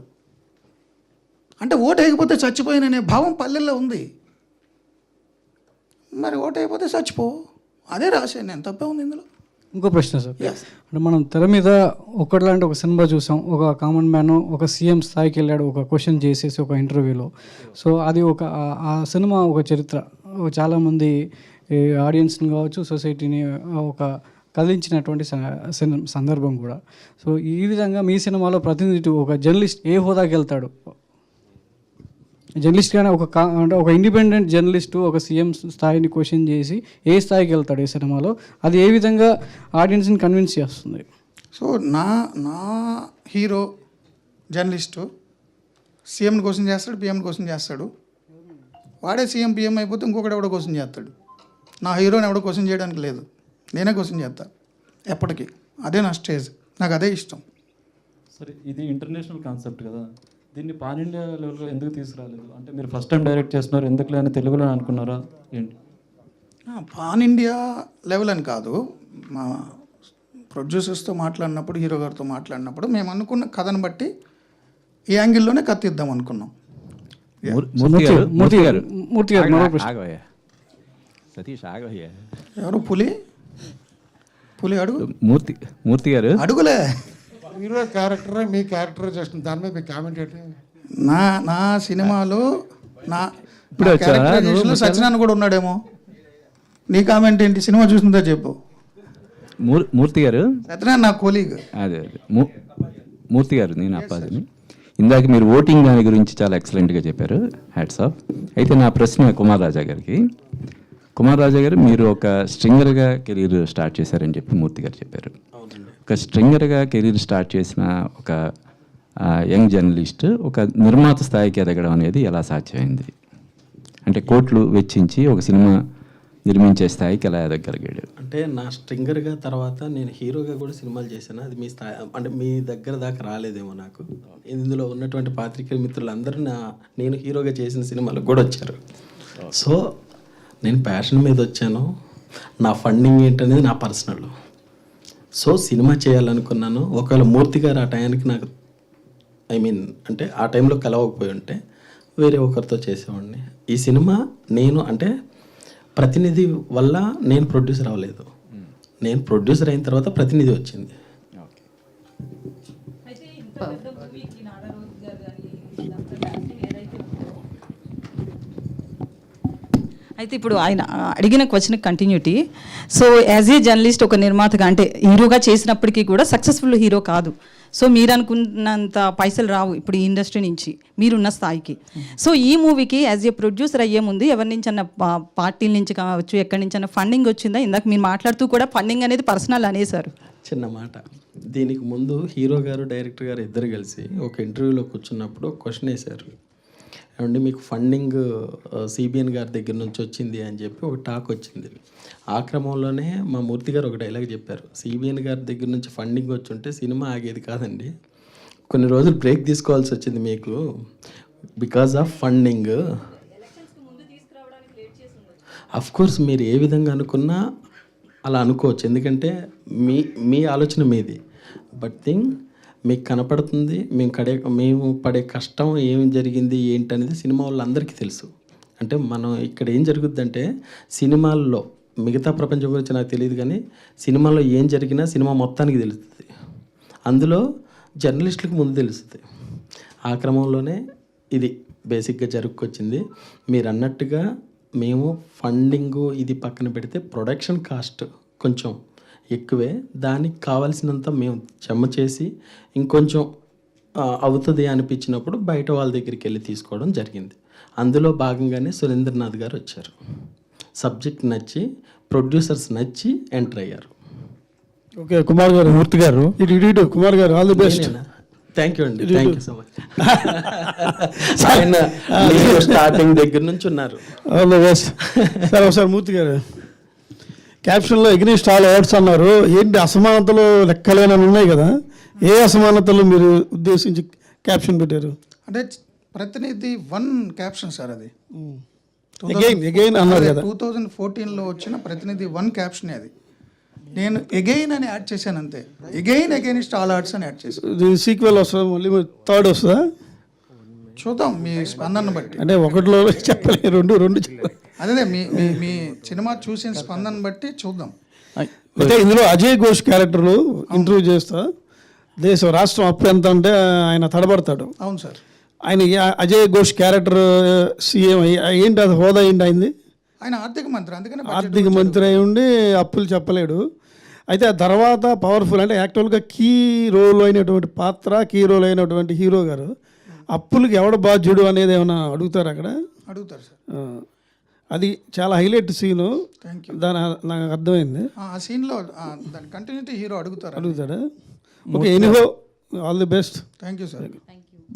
అంటే ఓటు వేయకపోతే చచ్చిపోయిననే భావం పల్లెల్లో ఉంది. మరి ఓటు అయిపోతే చచ్చిపో, అదే రాశాను నేను, తప్పే ఉంది ఇందులో. ఇంకో ప్రశ్న సార్, అంటే మనం తెర మీద ఒకటిలాంటి ఒక సినిమా చూసాం, ఒక కామన్ మ్యాన్ ఒక సీఎం స్థాయికి వెళ్ళాడు ఒక క్వశ్చన్ చేసేసి ఒక ఇంటర్వ్యూలో. సో అది ఆ సినిమా ఒక చరిత్ర, చాలామంది ఆడియన్స్ని కావచ్చు, సొసైటీని ఒక కదిలించినటువంటి సందర్భం కూడా. సో ఈ విధంగా మీ సినిమాలో ప్రతినిధి ఒక జర్నలిస్ట్ ఏ హోదాకి వెళ్తాడు, జర్నలిస్ట్ కానీ అంటే ఒక ఇండిపెండెంట్ జర్నలిస్టు ఒక సీఎం స్థాయిని క్వశ్చన్ చేసి ఏ స్థాయికి వెళ్తాడు ఈ సినిమాలో, అది ఏ విధంగా ఆడియన్స్ని కన్విన్స్ చేస్తుంది? సో నా హీరో జర్నలిస్టు సీఎంని క్వశ్చన్ చేస్తాడు, పిఎంని క్వశ్చన్ చేస్తాడు. వాడే సీఎం పిఎం అయిపోతే ఇంకొకటి ఎవడో క్వశ్చన్ చేస్తాడు. నా హీరోని ఎవడో క్వశ్చన్ చేయడానికి లేదు, నేనే క్వశ్చన్ చేస్తాను ఎప్పటికీ. అదే నా స్టేజ్, నాకు అదే ఇష్టం. సరే, ఇది ఇంటర్నేషనల్ కాన్సెప్ట్ కదా, దీన్ని పాన్ ఇండియా లెవెల్లో ఎందుకు తీసుకురాలేదు? అంటే మీరు ఫస్ట్ టైం డైరెక్ట్ చేస్తున్నారు, ఎందుకు లేని తెలుగులో అనుకున్నారా ఏంటి? పాన్ ఇండియా లెవెల్ అని కాదు, మా ప్రొడ్యూసర్స్తో మాట్లాడినప్పుడు, హీరో గారితో మాట్లాడినప్పుడు మేము అనుకున్న కథను బట్టి ఈ యాంగిల్లోనే కథ ఇద్దాం అనుకున్నాం. మూర్తి గారు మరో ప్రశ్న. సతీష్ ఆగయ్యా. ఎవరు పులి అడుగు. మూర్తి గారు అడుగులే. హీరో క్యారెక్టర్ మీ క్యారెక్టర్ చేస్తుంది, దాని మీద మీ కామెంట్ ఏంటి? నా సినిమాలో నా క్యారెక్టరైజేషన్లో సత్యనారాయణ కూడా ఉన్నాడేమో. నీ కామెంట్ ఏంటి? సినిమా చూసిందో చెప్పు. మూర్తి గారు సత్యనారాయణ నా కొలీగ్. అదే మూర్తి గారు, నేను అప్పాదిని. ఇందాక మీరు ఓటింగ్ దాని గురించి చాలా ఎక్సలెంట్గా చెప్పారు, హ్యాట్స్ ఆఫ్. అయితే నా ప్రశ్న కుమార్ రాజా గారికి. కుమార్ రాజా గారు, మీరు ఒక స్ట్రింగర్గా కెరీర్ స్టార్ట్ చేశారని చెప్పి మూర్తి గారు చెప్పారు. ఒక స్ట్రింగర్గా కెరీర్ స్టార్ట్ చేసిన ఒక యంగ్ జర్నలిస్ట్ ఒక నిర్మాత స్థాయికి ఎదగడం అనేది ఎలా సాధ్యమైంది? అంటే కోట్లు వెచ్చించి ఒక సినిమా నిర్మించే స్థాయికి ఎలా ఎదగలిగాడు? అంటే నా స్ట్రింగర్గా తర్వాత నేను హీరోగా కూడా సినిమాలు చేశాను. అది మీ స్థాయి అంటే మీ దగ్గర దాకా రాలేదేమో నాకు. ఇందులో ఉన్నటువంటి పాత్రికేయ మిత్రులందరూ నేను హీరోగా చేసిన సినిమాలకు కూడా వచ్చారు. సో నేను ప్యాషన్ మీద వచ్చాను. నా ఫండింగ్ ఏంటనేది నా పర్సనల్. సో సినిమా చేయాలనుకున్నాను. ఒకవేళ మూర్తి గారు ఆ టైంకి నాకు అంటే ఆ టైంలో కలవకపోయి ఉంటే వేరే ఒకరితో చేసేవాడిని. ఈ సినిమా నేను అంటే ప్రతినిధి వల్ల నేను ప్రొడ్యూసర్ అవ్వలేదు. నేను ప్రొడ్యూసర్ అయిన తర్వాత ప్రతినిధి వచ్చింది. అయితే ఇప్పుడు ఆయన అడిగిన question continuity. So as a journalist ఒక నిర్మాతగా అంటే హీరోగా చేసినప్పటికీ కూడా సక్సెస్ఫుల్ హీరో కాదు. సో మీరు అనుకున్నంత పైసలు రావు ఇప్పుడు ఈ ఇండస్ట్రీ నుంచి మీరున్న స్థాయికి. సో ఈ మూవీకి యాజ్ ఏ ప్రొడ్యూసర్ అయ్యే ముందు ఎవరి నుంచి అన్న పార్టీల నుంచి కావచ్చు, ఎక్కడి నుంచి అన్న ఫండింగ్ వచ్చిందా? ఇందాక మీరు మాట్లాడుతూ కూడా ఫండింగ్ అనేది పర్సనల్ అనేసారు. చిన్న మాట. దీనికి ముందు హీరో గారు డైరెక్టర్ గారు ఇద్దరు కలిసి ఒక ఇంటర్వ్యూలో కూర్చున్నప్పుడు ఒక క్వశ్చన్ వేశారు. ఏమంటే మీకు ఫండింగ్ సిబిఎన్ గారి దగ్గర నుంచి వచ్చింది అని చెప్పి ఒక టాక్ వచ్చింది. ఆ క్రమంలోనే మా మూర్తి గారు ఒక డైలాగ్ చెప్పారు. సిబిఎన్ గారి దగ్గర నుంచి ఫండింగ్ వచ్చి ఉంటే సినిమా ఆగేది కాదండి, కొన్ని రోజులు బ్రేక్ తీసుకోవాల్సి వచ్చింది మీకు because of funding. Of course మీరు ఏ విధంగా అనుకున్నా అలా అనుకోవచ్చు, ఎందుకంటే మీ ఆలోచన మీది. బట్ థింగ్ మీకు కనపడుతుంది, మేము పడే కష్టం ఏం జరిగింది ఏంటనేది సినిమా వాళ్ళందరికీ తెలుసు. అంటే మనం ఇక్కడ ఏం జరుగుద్దంటే సినిమాల్లో మిగతా ప్రపంచం గురించి నాకు తెలియదు, కానీ సినిమాలో ఏం జరిగినా సినిమా మొత్తానికి తెలుస్తుంది. అందులో జర్నలిస్టులకు ముందు తెలుస్తుంది. ఆ క్రమంలోనే ఇది బేసిక్గా జరుపుకొచ్చింది. మీరు అన్నట్టుగా మేము ఫండింగు ఇది పక్కన పెడితే ప్రొడక్షన్ కాస్ట్ కొంచెం ఎక్కువే, దానికి కావాల్సినంత మేము చెమ్మ చేసి ఇంకొంచెం అవుతుంది అనిపించినప్పుడు బయట వాళ్ళ దగ్గరికి వెళ్ళి తీసుకోవడం జరిగింది. అందులో భాగంగానే సురేంద్రనాథ్ గారు వచ్చారు. సబ్జెక్ట్ నచ్చి ప్రొడ్యూసర్స్ నచ్చి ఎంటర్ అయ్యారు. ఓకే కుమార్ గారు, మూర్తి గారు, ఇటు కుమార్ గారు, all the best. Thank you అండి, థ్యాంక్ యూ సో మచ్. ఆయన స్టార్టింగ్ దగ్గర నుంచి ఉన్నారు. All the best. సరే ఒకసారి మూర్తి గారు, క్యాప్షన్లో ఎగ్నిస్ట్ ఆల్ అవార్డ్స్ అన్నారు. ఏంటి అసమానతలు లెక్కలేనని ఉన్నాయి కదా, ఏ అసమానతలు మీరు ఉద్దేశించి క్యాప్షన్ పెట్టారు? అంటే ప్రతినిధి 1 క్యాప్షన్ సార్ అది. ఎగైన్ అన్నారు కదా, 2014లో వచ్చిన ప్రతినిధి 1 క్యాప్షన్ అది. నేను ఎగైన్ అని యాడ్ చేశాను అంతే. ఎగైన్ అగైనిస్ట్ ఆల్ అవార్డ్స్ అని యాడ్ చేశాను. సీక్వెల్ వస్తుందా, మళ్ళీ 3rd వస్తుందా? చూద్దాం మీ స్పందన బట్టి. అంటే 1లో చెప్పలే, 2 చెప్పలే. అదే మీ సినిమా చూసిన స్పందన బట్టి చూద్దాం. అయితే ఇందులో అజయ్ ఘోష్ క్యారెక్టర్లు ఇంటర్వ్యూ చేస్తా, దేశం రాష్ట్రం అప్పు ఎంత అంటే ఆయన తడబడతాడు. అవును సార్. ఆయన అజయ్ ఘోష్ క్యారెక్టర్ సీఎం ఏంటి, అది హోదా ఏంటి అయింది? ఆయన ఆర్థిక మంత్రి, అందుకని ఆర్థిక మంత్రి అయి ఉండి అప్పులు చెప్పలేడు. అయితే ఆ తర్వాత పవర్ఫుల్ అంటే యాక్చువల్గా కీ రోల్ అయినటువంటి పాత్ర, కీ రోల్ అయినటువంటి హీరో గారు అప్పులకి ఎవడ బాధ్యుడు అనేది ఏమైనా అడుగుతారు అక్కడ? అడుగుతారు సార్. అది చాలా హైలైట్ సీను. దాని నాకు అర్థమైంది. ఆ సీన్లో దాని కంటిన్యూటీ హీరో అడుగుతాడా? Okay, anyhow all the best. Thank you sir.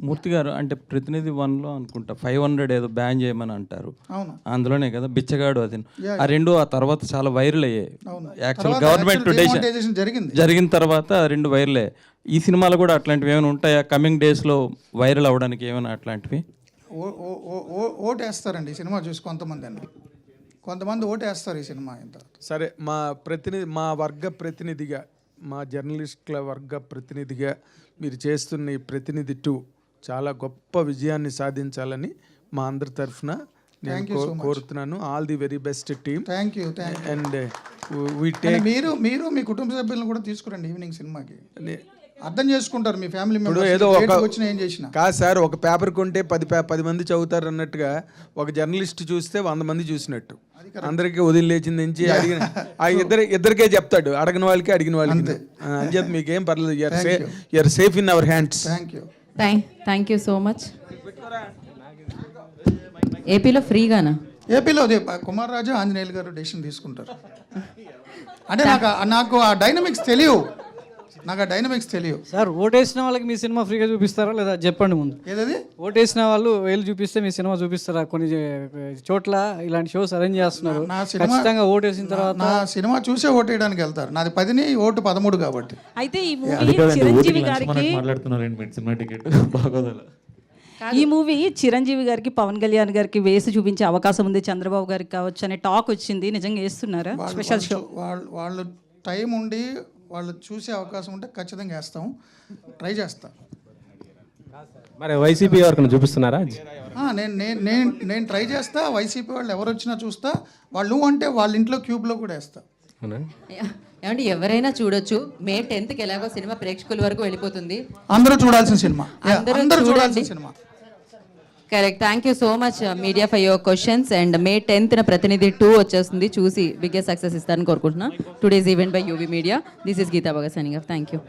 Murthy garu, అంటే ప్రతినిధి 1లో అనుకుంటా 500 ఏదో బ్యాన్ చేయమని అంటారు. అందులోనే కదా బిచ్చగాడు అది. ఆ 2 ఆ తర్వాత చాలా వైరల్ అయ్యాయి. యాక్చువల్ గవర్నమెంట్ జరిగిన తర్వాత 2 వైరల్ అయ్యాయి. ఈ సినిమాలో కూడా అట్లాంటివి ఏమైనా ఉంటాయా కమింగ్ డేస్లో వైరల్ అవ్వడానికి ఏమైనా అట్లాంటివి? ఓటేస్తారండి ఈ సినిమా చూసి కొంతమంది ఓటేస్తారు ఈ సినిమా. ఇంత సరే, మా వర్గ ప్రతినిధిగా, మా జర్నలిస్టుల వర్గ ప్రతినిధిగా మీరు చేస్తున్న ఈ ప్రతినిధి 2 చాలా గొప్ప విజయాన్ని సాధించాలని మా అందరి తరఫున నేను Thank you so much. కోరుతున్నాను. All the very best team. Thank you and we take మీరు మీ కుటుంబ సభ్యులను కూడా తీసుకురండి ఈవినింగ్ సినిమాకి, అర్థం చేసుకుంటారు మీ ఫ్యామిలీ ఇప్పుడు మెంబర్స్ ఏదో ఒక వచ్చిన ఏం చేసినా. కాదు సార్, ఒక పేపర్ కొంటే 10 మంది చదువుతారు అన్నట్టుగా ఒక జర్నలిస్ట్ చూస్తే 100 మంది చూసినట్టు. అందరికీ వదిలేచింది నుంచి అడిగిన ఇద్దరికే చెప్తాడు, అడిగిన వాళ్ళకి అడిగిన వాళ్ళకి. అని చెప్పి మీకేం పర్లేదు, you're safe in our hands. Thank you. Thank you so much. ఏపీలో ఫ్రీగానా? ఏపీలో అదే కుమార్ రాజా ఆంజనేయులు గారు డెసిషన్ తీసుకుంటారు. అంటే నాకు ఆ డైనమిక్స్ తెలియవు, సార్. ఓటేసిన వాళ్ళకి మీ సినిమా ఫ్రీగా చూపిస్తారా లేదా చెప్పండి ముందు. ఏదది? ఓటేసిన వాళ్ళు వేలు చూపిస్తే మీ సినిమా చూపిస్తారా? కొన్ని చోట్ల ఇలాంటి షోస్ అరేంజ్ చేస్తున్నారు. ఖచ్చితంగా ఓటేసిన తర్వాత నా సినిమా చూసే ఓటేయడానికి వెళ్తారు. నాది 10 ఓటు 13 కాబట్టి. అయితే ఈ మూవీ చిరంజీవి గారికి ఈ మూవీ చిరంజీవి గారికి పవన్ కళ్యాణ్ గారికి వేసి చూపించే అవకాశం ఉంది, చంద్రబాబు గారికి కావచ్చు అనే టాక్ వచ్చింది. నిజంగా వేస్తున్నారా స్పెషల్ షో? వాళ్ళు టైం ఉండి వాళ్ళు చూసే అవకాశం ఉంటే ఖచ్చితంగా వేస్తాం, ట్రై చేస్తాం. మరి వైసీపీ ఎవరికైనా చూపిస్తున్నారా? నేను ట్రై చేస్తా. వైసీపీ వాళ్ళు ఎవరు వచ్చినా చూస్తా. వాళ్ళు అంటే వాళ్ళ ఇంట్లో క్యూబ్లో కూడా వేస్తా. ఏమంటే ఎవరైనా చూడొచ్చు. మే 10th ఎలాగో సినిమా ప్రేక్షకుల వరకు వెళ్ళిపోతుంది. అందరూ చూడాల్సిన సినిమా. అందరూ చూడాల్సిన cinema. Correct. Thank you so much media for your questions. And May 10th ప్రతినిధి 2 వచ్చేస్తుంది, చూసి బిగ్గెస్ట్ సక్సెస్ ఇస్తారని కోరుకుంటున్నా. Today's event by UV media. This is Geetha Bhagat signing off. Thank you.